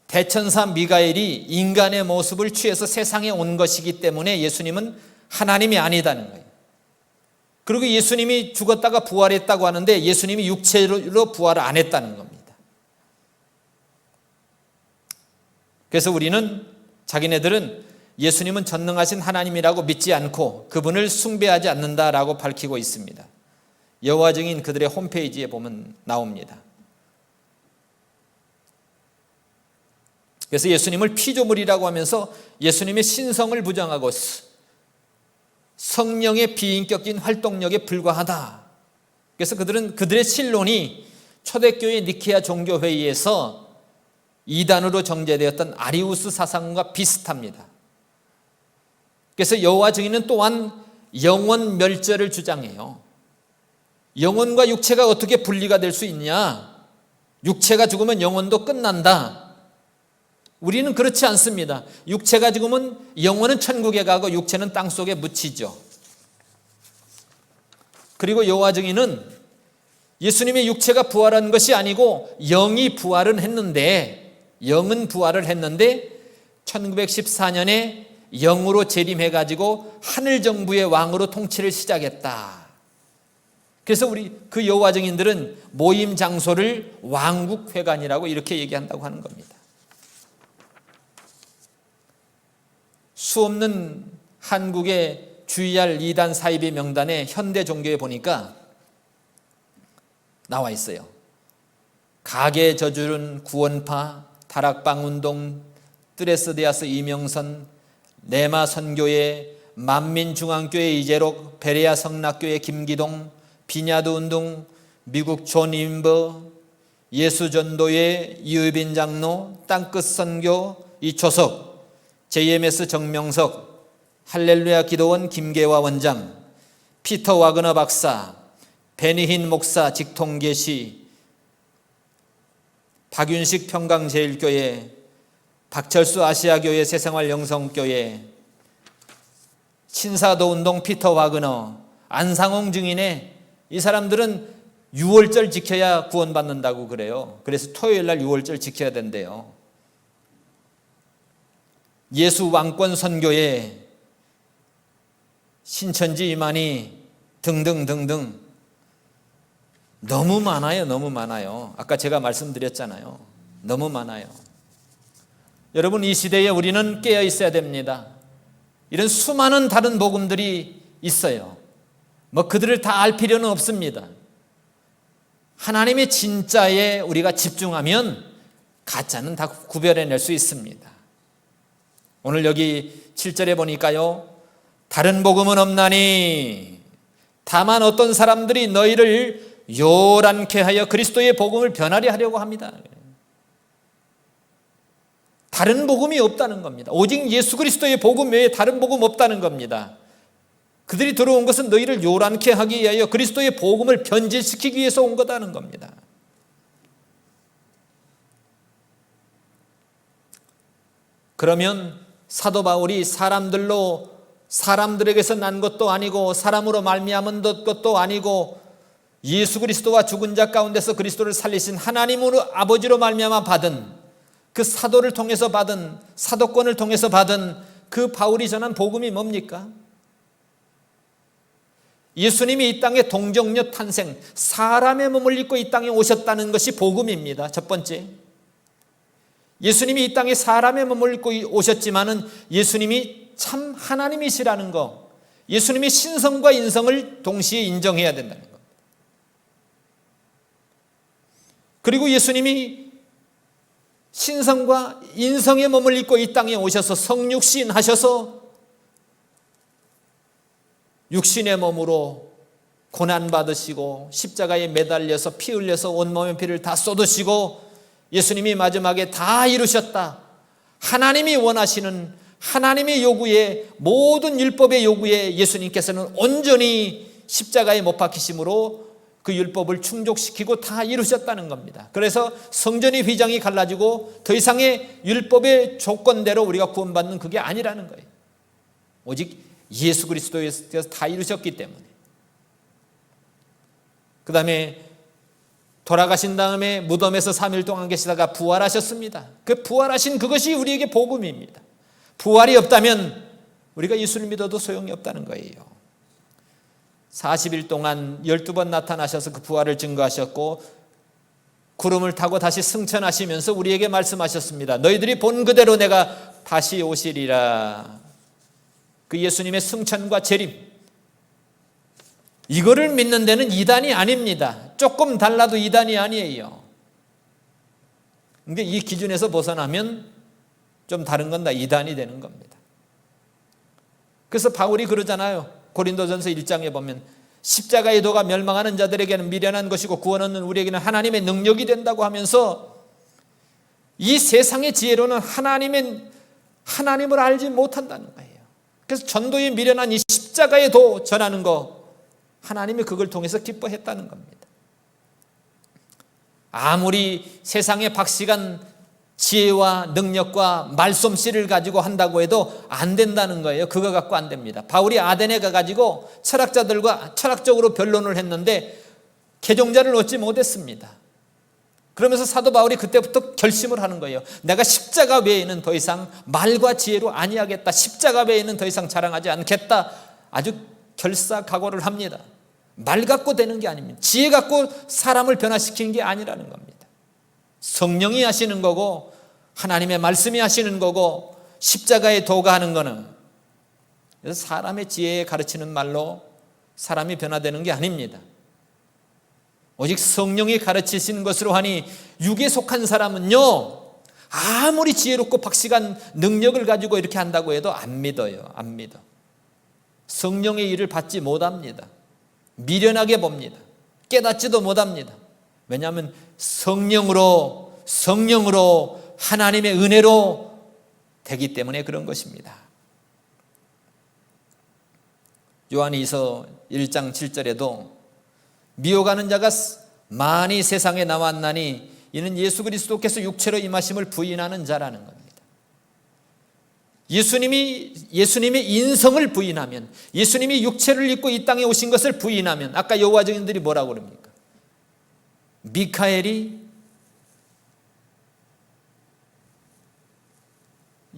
대천사 미가엘이 인간의 모습을 취해서 세상에 온 것이기 때문에 예수님은 하나님이 아니다는 거예요. 그리고 예수님이 죽었다가 부활했다고 하는데 예수님이 육체로 부활을 안 했다는 겁니다. 그래서 우리는 자기네들은 예수님은 전능하신 하나님이라고 믿지 않고 그분을 숭배하지 않는다라고 밝히고 있습니다. 여호와 증인 그들의 홈페이지에 보면 나옵니다. 그래서 예수님을 피조물이라고 하면서 예수님의 신성을 부정하고 성령의 비인격적인 활동력에 불과하다. 그래서 그들의 신론이 초대교회 니케아 종교회의에서 이단으로 정제되었던 아리우스 사상과 비슷합니다. 그래서 여호와 증인은 또한 영원 멸절을 주장해요. 영혼과 육체가 어떻게 분리가 될 수 있냐? 육체가 죽으면 영혼도 끝난다. 우리는 그렇지 않습니다. 육체가 죽으면 영혼은 천국에 가고 육체는 땅속에 묻히죠. 그리고 여호와 증인은 예수님의 육체가 부활한 것이 아니고 영이 부활은 했는데, 영은 부활을 했는데 1914년에 영으로 재림해가지고 하늘정부의 왕으로 통치를 시작했다. 그래서 그 여호와 증인들은 모임 장소를 왕국회관이라고 이렇게 얘기한다고 하는 겁니다. 수없는 한국의 주의할 이단 사입의 명단에 현대 종교에 보니까 나와 있어요. 가계 저주른 구원파, 다락방운동, 뜨레스디아스 이명선, 네마 선교회, 만민중앙교회 이재록, 베레아 성락교회 김기동, 비냐드 운동, 미국 존 임버, 예수전도회 이의빈 장로, 땅끝 선교 이초석, JMS 정명석, 할렐루야 기도원 김계화 원장, 피터 와그너 박사, 베니힌 목사 직통계시, 박윤식 평강제일교회, 박철수 아시아교회 새생활 영성교회, 신사도 운동 피터 와그너, 안상홍 증인의 이 사람들은 6월절 지켜야 구원받는다고 그래요. 그래서 토요일날 6월절 지켜야 된대요. 예수 왕권 선교회, 신천지 이만희 등등등등 너무 많아요. 너무 많아요. 아까 제가 말씀드렸잖아요. 너무 많아요. 여러분, 이 시대에 우리는 깨어 있어야 됩니다. 이런 수많은 다른 복음들이 있어요. 그들을 다 알 필요는 없습니다. 하나님의 진짜에 우리가 집중하면 가짜는 다 구별해낼 수 있습니다. 오늘 여기 7절에 보니까요, 다른 복음은 없나니 다만 어떤 사람들이 너희를 요란케 하여 그리스도의 복음을 변하려 하려고 합니다. 다른 복음이 없다는 겁니다. 오직 예수 그리스도의 복음 외에 다른 복음 없다는 겁니다. 그들이 들어온 것은 너희를 요란케 하기 위하여 그리스도의 복음을 변질시키기 위해서 온 거다는 겁니다. 그러면 사도 바울이 사람들에게서 난 것도 아니고 사람으로 말미암은 것도 아니고 예수 그리스도와 죽은 자 가운데서 그리스도를 살리신 하나님으로 아버지로 말미암아 받은 그 사도를 통해서 받은 사도권을 통해서 받은 그 바울이 전한 복음이 뭡니까? 예수님이 이 땅에 동정녀 탄생, 사람의 몸을 입고 이 땅에 오셨다는 것이 복음입니다. 첫 번째, 예수님이 이 땅에 사람의 몸을 입고 오셨지만은 예수님이 참 하나님이시라는 거, 예수님이 신성과 인성을 동시에 인정해야 된다는 것. 그리고 예수님이 신성과 인성의 몸을 입고 이 땅에 오셔서 성육신 하셔서 육신의 몸으로 고난받으시고 십자가에 매달려서 피 흘려서 온몸의 피를 다 쏟으시고 예수님이 마지막에 다 이루셨다. 하나님이 원하시는 하나님의 요구에, 모든 율법의 요구에 예수님께서는 온전히 십자가에 못 박히심으로 그 율법을 충족시키고 다 이루셨다는 겁니다. 그래서 성전의 휘장이 갈라지고 더 이상의 율법의 조건대로 우리가 구원받는 그게 아니라는 거예요. 오직 예수 그리스도에서 다 이루셨기 때문에. 그 다음에 돌아가신 다음에 무덤에서 3일 동안 계시다가 부활하셨습니다. 그 부활하신 그것이 우리에게 복음입니다. 부활이 없다면 우리가 예수를 믿어도 소용이 없다는 거예요. 40일 동안 12번 나타나셔서 그 부활을 증거하셨고 구름을 타고 다시 승천하시면서 우리에게 말씀하셨습니다. 너희들이 본 그대로 내가 다시 오시리라. 그 예수님의 승천과 재림, 이거를 믿는 데는 이단이 아닙니다. 조금 달라도 이단이 아니에요. 근데 이 기준에서 벗어나면 좀 다른 건 다 이단이 되는 겁니다. 그래서 바울이 그러잖아요. 고린도전서 1장에 보면 십자가의 도가 멸망하는 자들에게는 미련한 것이고 구원 얻는 우리에게는 하나님의 능력이 된다고 하면서 이 세상의 지혜로는 하나님을 알지 못한다는 거예요. 그래서 전도에 미련한 이 십자가의 도 전하는 거, 하나님이 그걸 통해서 기뻐했다는 겁니다. 아무리 세상의 박식한 지혜와 능력과 말솜씨를 가지고 한다고 해도 안 된다는 거예요. 그거 갖고 안 됩니다. 바울이 아덴에 가가지고 철학자들과 철학적으로 변론을 했는데 개종자를 얻지 못했습니다. 그러면서 사도 바울이 그때부터 결심을 하는 거예요. 내가 십자가 외에는 더 이상 말과 지혜로 아니하겠다. 십자가 외에는 더 이상 자랑하지 않겠다. 아주 결사각오를 합니다. 말 갖고 되는 게 아닙니다. 지혜 갖고 사람을 변화시키는 게 아니라는 겁니다. 성령이 하시는 거고 하나님의 말씀이 하시는 거고 십자가에 도가 하는 거는, 그래서 사람의 지혜에 가르치는 말로 사람이 변화되는 게 아닙니다. 오직 성령이 가르치시는 것으로 하니 육에 속한 사람은요, 아무리 지혜롭고 박식한 능력을 가지고 이렇게 한다고 해도 안 믿어요. 안 믿어. 성령의 일을 받지 못합니다. 미련하게 봅니다. 깨닫지도 못합니다. 왜냐하면 성령으로 하나님의 은혜로 되기 때문에 그런 것입니다. 요한이서 1장 7절에도 미혹하는 자가 많이 세상에 나왔나니 이는 예수 그리스도께서 육체로 임하심을 부인하는 자라는 겁니다. 예수님의 인성을 부인하면, 예수님이 육체를 입고 이 땅에 오신 것을 부인하면, 아까 여호와 증인들이 뭐라고 그럽니까? 미카엘이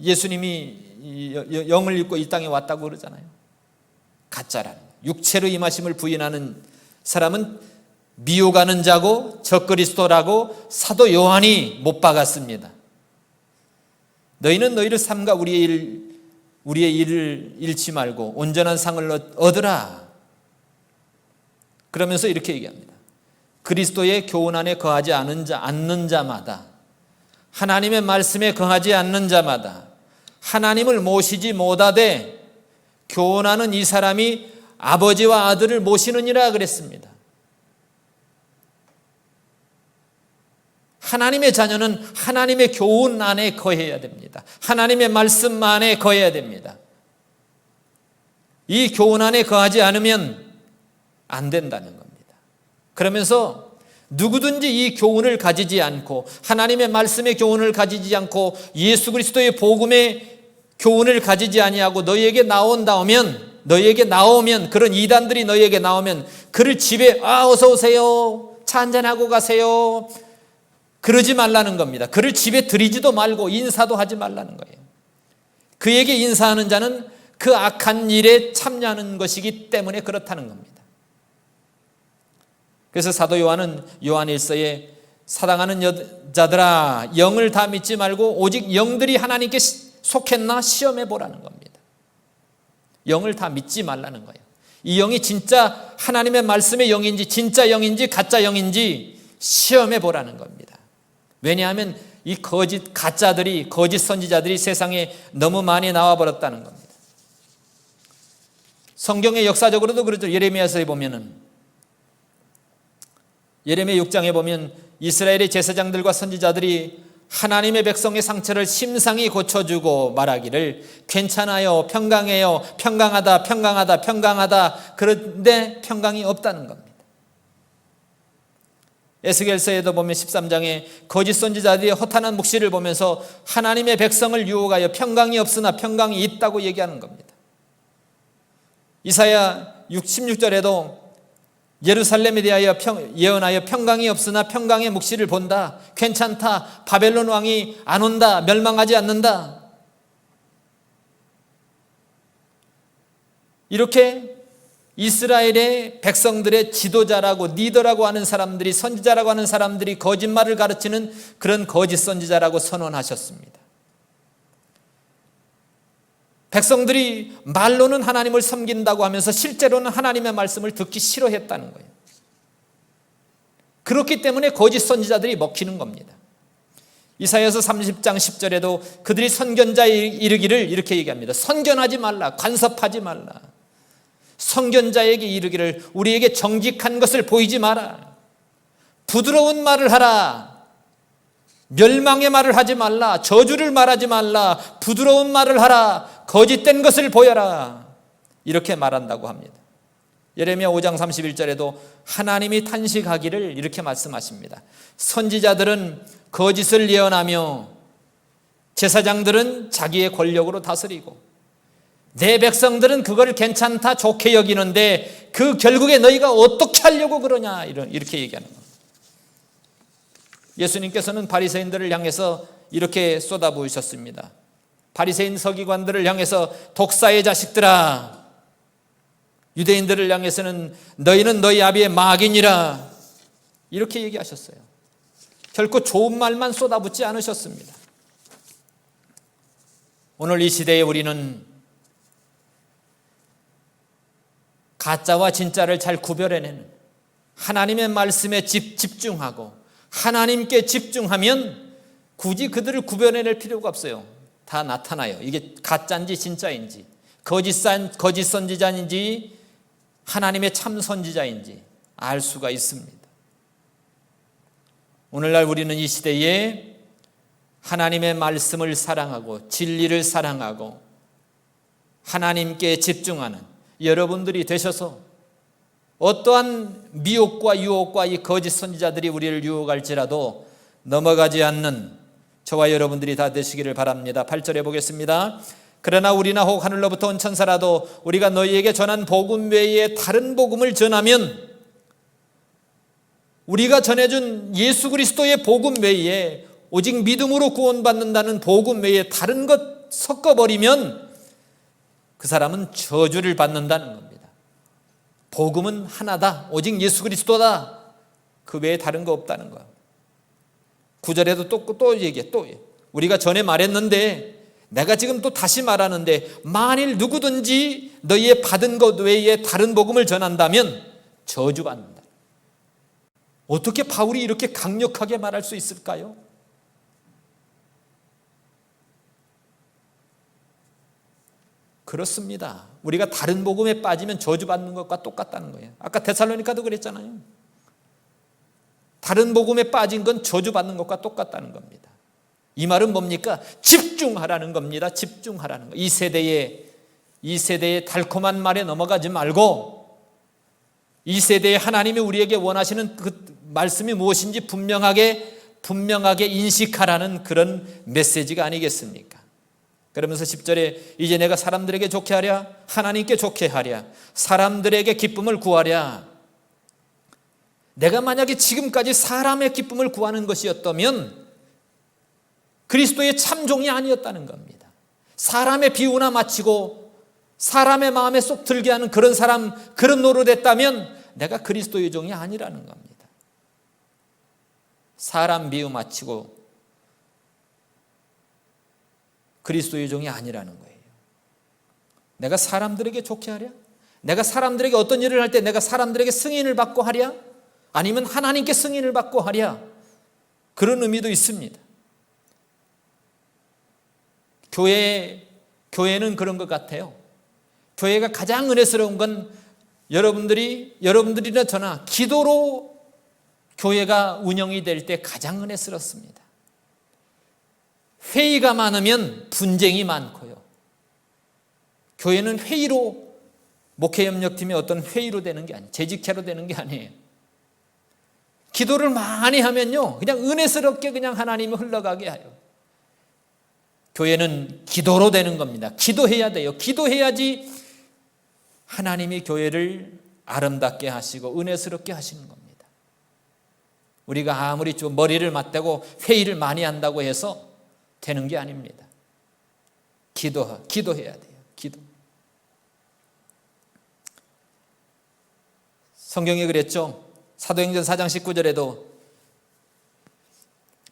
예수님이 영을 입고 이 땅에 왔다고 그러잖아요. 가짜라는, 육체로 임하심을 부인하는 사람은 미혹하는 자고 적그리스도라고 사도 요한이 못 박았습니다. 너희는 너희를 삼가 우리의 일을 잃지 말고 온전한 상을 얻으라. 그러면서 이렇게 얘기합니다. 그리스도의 교훈 안에 거하지 않는 자마다, 하나님의 말씀에 거하지 않는 자마다 하나님을 모시지 못하되 교훈하는 이 사람이 아버지와 아들을 모시느니라 그랬습니다. 하나님의 자녀는 하나님의 교훈 안에 거해야 됩니다. 하나님의 말씀 안에 거해야 됩니다. 이 교훈 안에 거하지 않으면 안 된다는 겁니다. 그러면서 누구든지 이 교훈을 가지지 않고 하나님의 말씀의 교훈을 가지지 않고 예수 그리스도의 복음의 교훈을 가지지 아니하고 너희에게 나오면 그런 이단들이 너희에게 나오면 그를 집에 어서 오세요, 차 한잔하고 가세요, 그러지 말라는 겁니다. 그를 집에 들이지도 말고 인사도 하지 말라는 거예요. 그에게 인사하는 자는 그 악한 일에 참여하는 것이기 때문에 그렇다는 겁니다. 그래서 사도 요한은 요한일서에 사랑하는 여자들아 영을 다 믿지 말고 오직 영들이 하나님께 속했나 시험해 보라는 겁니다. 영을 다 믿지 말라는 거예요. 이 영이 진짜 하나님의 말씀의 영인지 진짜 영인지 가짜 영인지 시험해 보라는 겁니다. 왜냐하면 이 거짓 선지자들이 세상에 너무 많이 나와 버렸다는 겁니다. 성경의 역사적으로도 그렇죠. 예레미야서에 보면은 예레미야 6장에 보면 이스라엘의 제사장들과 선지자들이 하나님의 백성의 상처를 심상히 고쳐주고 말하기를 괜찮아요, 평강해요, 평강하다. 그런데 평강이 없다는 겁니다. 에스겔서에도 보면 13장에 거짓 선지자들이 허탄한 묵시를 보면서 하나님의 백성을 유혹하여 평강이 없으나 평강이 있다고 얘기하는 겁니다. 이사야 16절에도 예루살렘에 대하여 예언하여 평강이 없으나 평강의 묵시를 본다. 괜찮다. 바벨론 왕이 안 온다. 멸망하지 않는다. 이렇게 이스라엘의 백성들의 지도자라고 리더라고 하는 사람들이, 선지자라고 하는 사람들이 거짓말을 가르치는 그런 거짓 선지자라고 선언하셨습니다. 백성들이 말로는 하나님을 섬긴다고 하면서 실제로는 하나님의 말씀을 듣기 싫어했다는 거예요. 그렇기 때문에 거짓 선지자들이 먹히는 겁니다. 이사야서 30장 10절에도 그들이 선견자에 이르기를 이렇게 얘기합니다. 선견하지 말라, 간섭하지 말라. 선견자에게 이르기를 우리에게 정직한 것을 보이지 마라. 부드러운 말을 하라. 멸망의 말을 하지 말라. 저주를 말하지 말라. 부드러운 말을 하라. 거짓된 것을 보여라. 이렇게 말한다고 합니다. 예레미야 5장 31절에도 하나님이 탄식하기를 이렇게 말씀하십니다. 선지자들은 거짓을 예언하며 제사장들은 자기의 권력으로 다스리고 내 백성들은 그걸 괜찮다 좋게 여기는데 그 결국에 너희가 어떻게 하려고 그러냐 이렇게 얘기하는 겁니다. 예수님께서는 바리새인들을 향해서 이렇게 쏟아부으셨습니다. 바리새인 서기관들을 향해서 독사의 자식들아, 유대인들을 향해서는 너희는 너희 아비의 마귀니라 이렇게 얘기하셨어요. 결코 좋은 말만 쏟아붓지 않으셨습니다. 오늘 이 시대에 우리는 가짜와 진짜를 잘 구별해내는 하나님의 말씀에 집중하고 하나님께 집중하면 굳이 그들을 구별해낼 필요가 없어요. 다 나타나요. 이게 가짜인지 진짜인지, 거짓 선지자인지 하나님의 참 선지자인지 알 수가 있습니다. 오늘날 우리는 이 시대에 하나님의 말씀을 사랑하고 진리를 사랑하고 하나님께 집중하는 여러분들이 되셔서 어떠한 미혹과 유혹과 이 거짓 선지자들이 우리를 유혹할지라도 넘어가지 않는 저와 여러분들이 다 되시기를 바랍니다. 8절에 보겠습니다. 그러나 우리나 혹 하늘로부터 온 천사라도 우리가 너희에게 전한 복음 외에 다른 복음을 전하면 우리가 전해준 예수 그리스도의 복음 외에 오직 믿음으로 구원받는다는 복음 외에 다른 것 섞어버리면 그 사람은 저주를 받는다는 겁니다. 복음은 하나다. 오직 예수 그리스도다. 그 외에 다른 거 없다는 거야. 9절에도 또 얘기해. 또 우리가 전에 말했는데 내가 지금 또 다시 말하는데 만일 누구든지 너희의 받은 것 외에 다른 복음을 전한다면 저주받는다. 어떻게 바울이 이렇게 강력하게 말할 수 있을까요? 그렇습니다. 우리가 다른 복음에 빠지면 저주받는 것과 똑같다는 거예요. 아까 데살로니가도 그랬잖아요. 다른 복음에 빠진 건 저주받는 것과 똑같다는 겁니다. 이 말은 뭡니까? 집중하라는 겁니다. 집중하라는 거. 이 세대의 달콤한 말에 넘어가지 말고 이 세대에 하나님이 우리에게 원하시는 그 말씀이 무엇인지 분명하게 인식하라는 그런 메시지가 아니겠습니까? 그러면서 10절에 이제 내가 사람들에게 좋게 하랴, 하나님께 좋게 하랴, 사람들에게 기쁨을 구하랴. 내가 만약에 지금까지 사람의 기쁨을 구하는 것이었다면 그리스도의 참종이 아니었다는 겁니다. 사람의 비유나 마치고 사람의 마음에 쏙 들게 하는 그런 사람, 그런 노릇했다면 내가 그리스도의 종이 아니라는 겁니다. 사람 비유 마치고 그리스도의 종이 아니라는 거예요. 내가 사람들에게 좋게 하랴? 내가 사람들에게 어떤 일을 할 때 내가 사람들에게 승인을 받고 하랴? 아니면 하나님께 승인을 받고 하랴? 그런 의미도 있습니다. 교회는 그런 것 같아요. 교회가 가장 은혜스러운 건 여러분들이나 저나 기도로 교회가 운영이 될 때 가장 은혜스럽습니다. 회의가 많으면 분쟁이 많고요. 교회는 회의로, 목회협력팀이 어떤 회의로 되는 게 아니에요. 재직회로 되는 게 아니에요. 기도를 많이 하면요, 그냥 은혜스럽게 그냥 하나님이 흘러가게 해요. 교회는 기도로 되는 겁니다. 기도해야 돼요. 기도해야지 하나님이 교회를 아름답게 하시고 은혜스럽게 하시는 겁니다. 우리가 아무리 좀 머리를 맞대고 회의를 많이 한다고 해서 되는 게 아닙니다. 기도해야 돼요. 기도. 성경에 그랬죠. 사도행전 4장 19절에도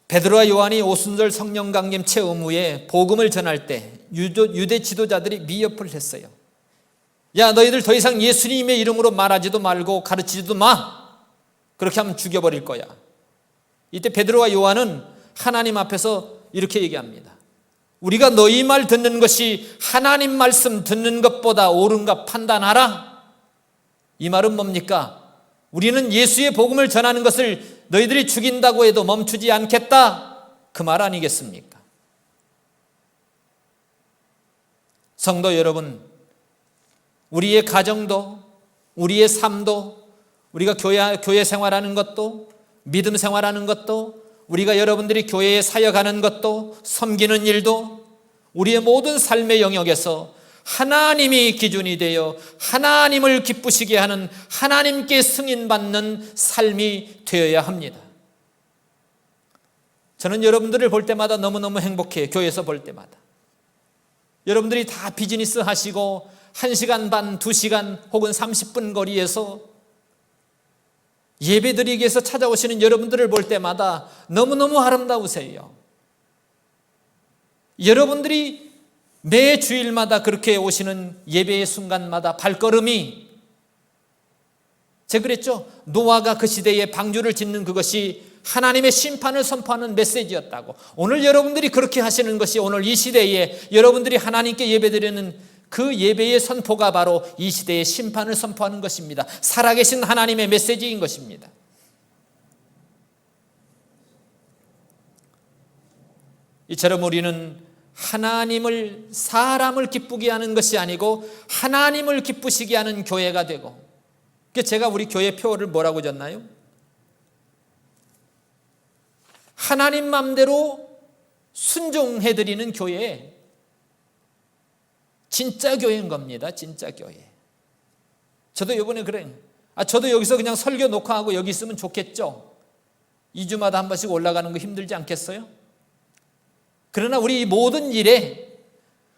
베드로와 요한이 오순절 성령 강림 체험 후에 복음을 전할 때 유대 지도자들이 미협을 했어요. 야, 너희들 더 이상 예수님의 이름으로 말하지도 말고 가르치지도 마. 그렇게 하면 죽여버릴 거야. 이때 베드로와 요한은 하나님 앞에서 이렇게 얘기합니다. 우리가 너희 말 듣는 것이 하나님 말씀 듣는 것보다 옳은가 판단하라. 이 말은 뭡니까? 우리는 예수의 복음을 전하는 것을 너희들이 죽인다고 해도 멈추지 않겠다. 그 말 아니겠습니까? 성도 여러분, 우리의 가정도, 우리의 삶도, 우리가 교회 생활하는 것도, 믿음 생활하는 것도, 우리가 여러분들이 교회에 사역하는 것도, 섬기는 일도 우리의 모든 삶의 영역에서 하나님이 기준이 되어 하나님을 기쁘시게 하는, 하나님께 승인받는 삶이 되어야 합니다. 저는 여러분들을 볼 때마다 너무너무 행복해요. 교회에서 볼 때마다. 여러분들이 다 비즈니스 하시고 1시간 반, 2시간 혹은 30분 거리에서 예배드리기 위해서 찾아오시는 여러분들을 볼 때마다 너무너무 아름다우세요. 여러분들이 매 주일마다 그렇게 오시는 예배의 순간마다 발걸음이, 제가 그랬죠. 노아가 그 시대에 방주를 짓는 그것이 하나님의 심판을 선포하는 메시지였다고. 오늘 여러분들이 그렇게 하시는 것이 오늘 이 시대에 여러분들이 하나님께 예배드리는 그 예배의 선포가 바로 이 시대의 심판을 선포하는 것입니다. 살아계신 하나님의 메시지인 것입니다. 이처럼 우리는 하나님을, 사람을 기쁘게 하는 것이 아니고 하나님을 기쁘시게 하는 교회가 되고, 제가 우리 교회 표어를 뭐라고 줬나요? 하나님 맘대로 순종해드리는 교회, 진짜 교회인 겁니다. 진짜 교회. 저도 이번에 그래요. 저도 여기서 그냥 설교 녹화하고 여기 있으면 좋겠죠. 2주마다 한 번씩 올라가는 거 힘들지 않겠어요? 그러나 우리 모든 일에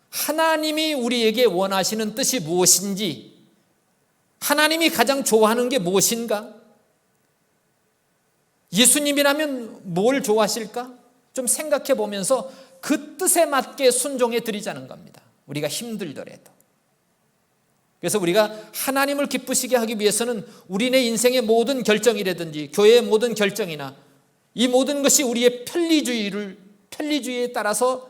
하나님이 우리에게 원하시는 뜻이 무엇인지, 하나님이 가장 좋아하는 게 무엇인가, 예수님이라면 뭘 좋아하실까? 좀 생각해 보면서 그 뜻에 맞게 순종해 드리자는 겁니다. 우리가 힘들더라도. 그래서 우리가 하나님을 기쁘시게 하기 위해서는 우리네 인생의 모든 결정이라든지 교회의 모든 결정이나 이 모든 것이 우리의 편리주의에 따라서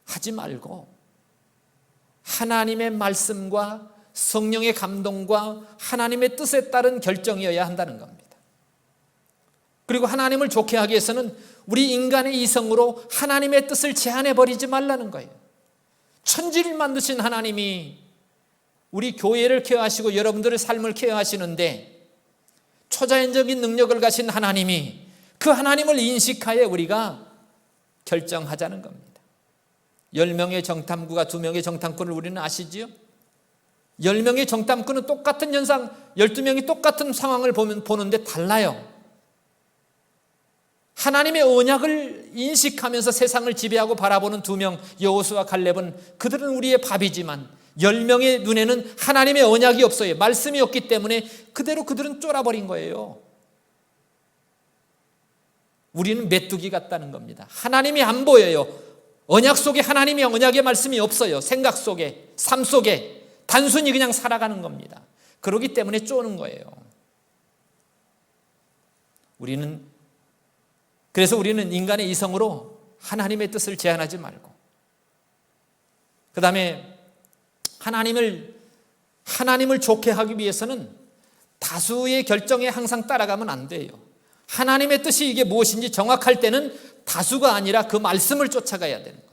하지 말고 하나님의 말씀과 성령의 감동과 하나님의 뜻에 따른 결정이어야 한다는 겁니다. 그리고 하나님을 좋게 하기 위해서는 우리 인간의 이성으로 하나님의 뜻을 제한해 버리지 말라는 거예요. 천지를 만드신 하나님이 우리 교회를 케어하시고 여러분들의 삶을 케어하시는데 초자연적인 능력을 가진 하나님이 그 하나님을 인식하여 우리가 결정하자는 겁니다. 10명의 정탐구가 2명의 정탐꾼을 우리는 아시지요? 10명의 정탐꾼은 똑같은 현상, 12명이 똑같은 상황을 보는데 달라요. 하나님의 언약을 인식하면서 세상을 지배하고 바라보는 2명, 여호수아와 갈렙은 그들은 우리의 밥이지만 10명의 눈에는 하나님의 언약이 없어요. 말씀이 없기 때문에 그대로 그들은 쫄아버린 거예요. 우리는 메뚜기 같다는 겁니다. 하나님이 안 보여요. 언약 속에 하나님의 언약의 말씀이 없어요. 생각 속에, 삶 속에 단순히 그냥 살아가는 겁니다. 그렇기 때문에 쪼는 거예요. 그래서 우리는 인간의 이성으로 하나님의 뜻을 제한하지 말고, 그 다음에 하나님을 좋게 하기 위해서는 다수의 결정에 항상 따라가면 안 돼요. 하나님의 뜻이 이게 무엇인지 정확할 때는 다수가 아니라 그 말씀을 쫓아가야 되는 겁니다.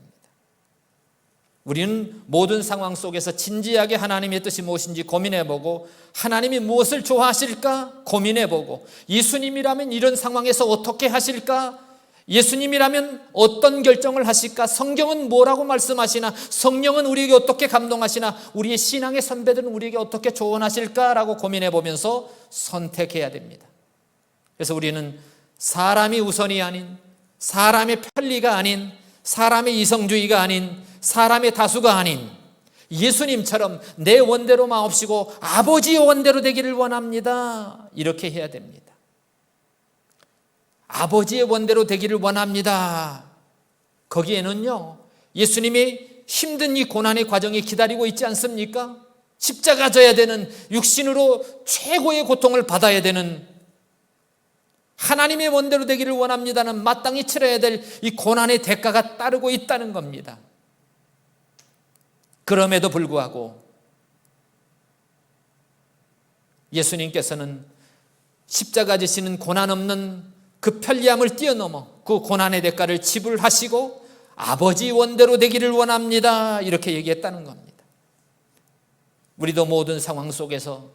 우리는 모든 상황 속에서 진지하게 하나님의 뜻이 무엇인지 고민해보고, 하나님이 무엇을 좋아하실까 고민해보고, 예수님이라면 이런 상황에서 어떻게 하실까, 예수님이라면 어떤 결정을 하실까, 성경은 뭐라고 말씀하시나, 성령은 우리에게 어떻게 감동하시나, 우리의 신앙의 선배들은 우리에게 어떻게 조언하실까라고 고민해보면서 선택해야 됩니다. 그래서 우리는 사람이 우선이 아닌, 사람의 편리가 아닌, 사람의 이성주의가 아닌, 사람의 다수가 아닌 예수님처럼 내 원대로 마옵시고 아버지의 원대로 되기를 원합니다. 이렇게 해야 됩니다. 아버지의 원대로 되기를 원합니다. 거기에는요, 예수님이 힘든 이 고난의 과정이 기다리고 있지 않습니까? 십자가 져야 되는, 육신으로 최고의 고통을 받아야 되는, 하나님의 원대로 되기를 원합니다는 마땅히 치러야 될 이 고난의 대가가 따르고 있다는 겁니다. 그럼에도 불구하고 예수님께서는 십자가 지시는 고난 없는 그 편리함을 뛰어넘어 그 고난의 대가를 지불하시고 아버지 원대로 되기를 원합니다. 이렇게 얘기했다는 겁니다. 우리도 모든 상황 속에서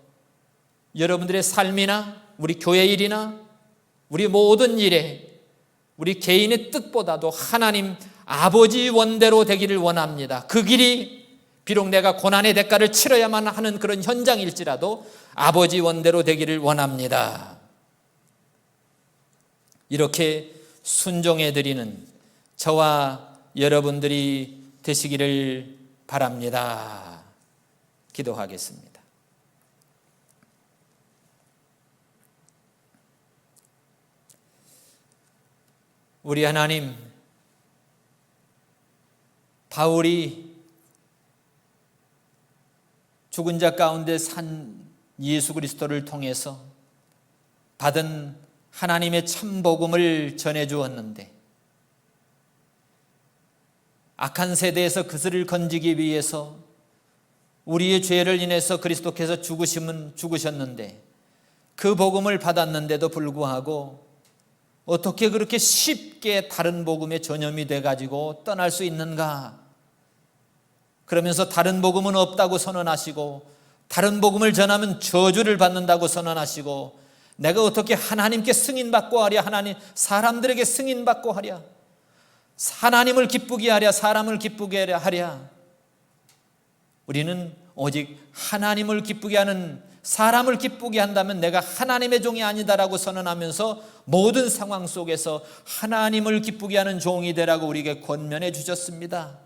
여러분들의 삶이나 우리 교회 일이나 우리 모든 일에 우리 개인의 뜻보다도 하나님 아버지 원대로 되기를 원합니다. 그 길이 비록 내가 고난의 대가를 치러야만 하는 그런 현장일지라도 아버지 원대로 되기를 원합니다. 이렇게 순종해 드리는 저와 여러분들이 되시기를 바랍니다. 기도하겠습니다. 우리 하나님, 바울이 죽은 자 가운데 산 예수 그리스도를 통해서 받은 하나님의 참 복음을 전해 주었는데, 악한 세대에서 그들을 건지기 위해서 우리의 죄를 인해서 그리스도께서 죽으셨는데, 그 복음을 받았는데도 불구하고 어떻게 그렇게 쉽게 다른 복음에 전염이 돼가지고 떠날 수 있는가? 그러면서 다른 복음은 없다고 선언하시고, 다른 복음을 전하면 저주를 받는다고 선언하시고, 내가 어떻게 하나님께 승인받고 하랴, 사람들에게 승인받고 하랴, 하나님을 기쁘게 하랴, 사람을 기쁘게 하랴. 우리는 오직 하나님을 기쁘게 하는, 사람을 기쁘게 한다면 내가 하나님의 종이 아니다라고 선언하면서 모든 상황 속에서 하나님을 기쁘게 하는 종이 되라고 우리에게 권면해 주셨습니다.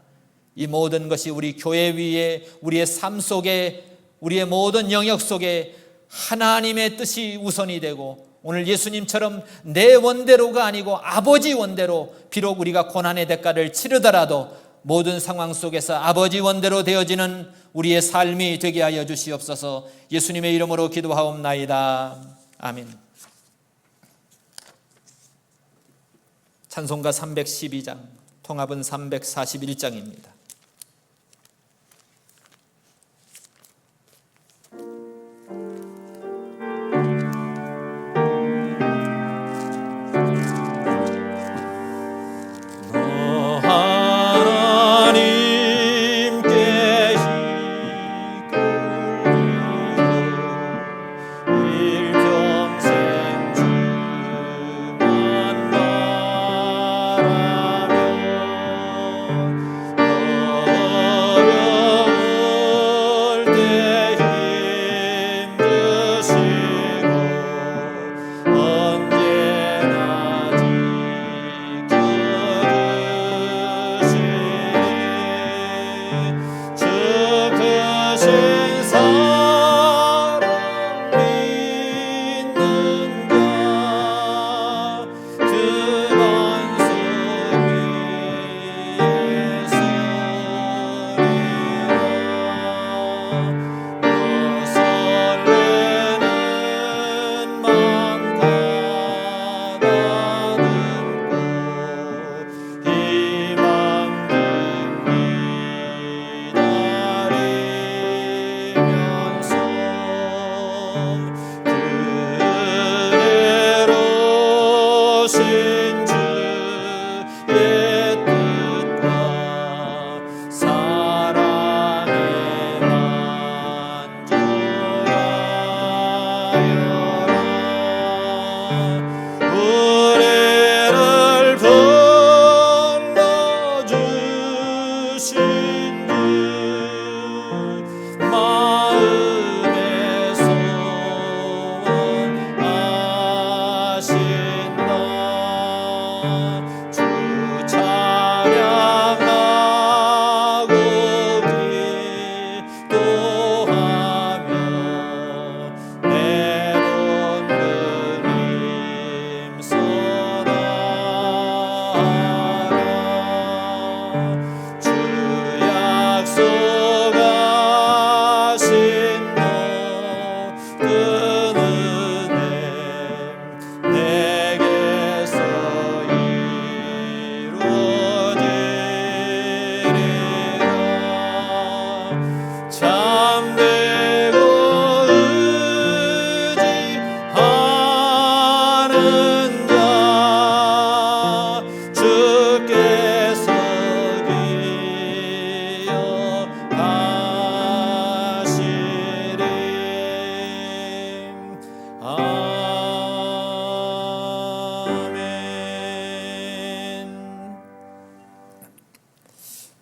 이 모든 것이 우리 교회 위에, 우리의 삶 속에, 우리의 모든 영역 속에 하나님의 뜻이 우선이 되고 오늘 예수님처럼 내 원대로가 아니고 아버지 원대로, 비록 우리가 고난의 대가를 치르더라도 모든 상황 속에서 아버지 원대로 되어지는 우리의 삶이 되게 하여 주시옵소서. 예수님의 이름으로 기도하옵나이다. 아멘. 찬송가 312장, 통합은 341장입니다.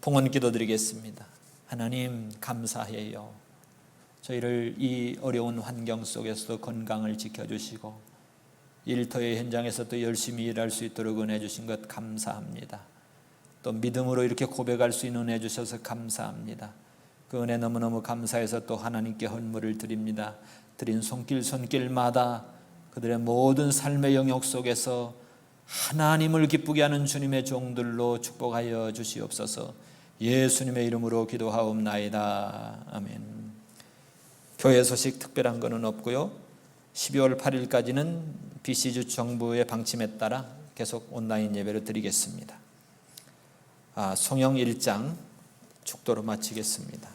봉헌 기도드리겠습니다. 하나님 감사해요. 저희를 이 어려운 환경 속에서도 건강을 지켜주시고 일터의 현장에서도 열심히 일할 수 있도록 은혜 주신 것 감사합니다. 또 믿음으로 이렇게 고백할 수 있는 은혜 주셔서 감사합니다. 그 은혜 너무너무 감사해서 또 하나님께 헌물을 드립니다. 드린 손길마다 그들의 모든 삶의 영역 속에서 하나님을 기쁘게 하는 주님의 종들로 축복하여 주시옵소서. 예수님의 이름으로 기도하옵나이다. 아멘. 교회 소식 특별한 것은 없고요. 12월 8일까지는 BC주 정부의 방침에 따라 계속 온라인 예배를 드리겠습니다. 송영 1장 축도로 마치겠습니다.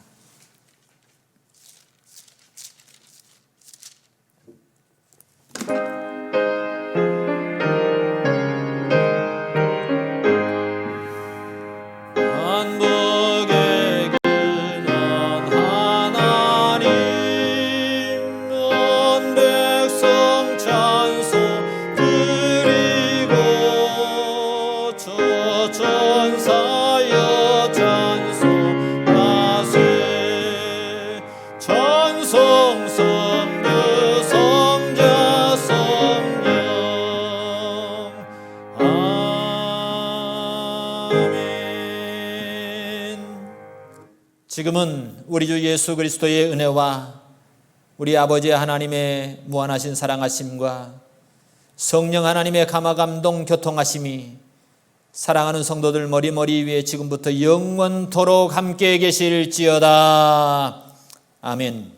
지금은 우리 주 예수 그리스도의 은혜와 우리 아버지 하나님의 무한하신 사랑하심과 성령 하나님의 감화감동 교통하심이 사랑하는 성도들 머리 위에 지금부터 영원토록 함께 계실지어다. 아멘.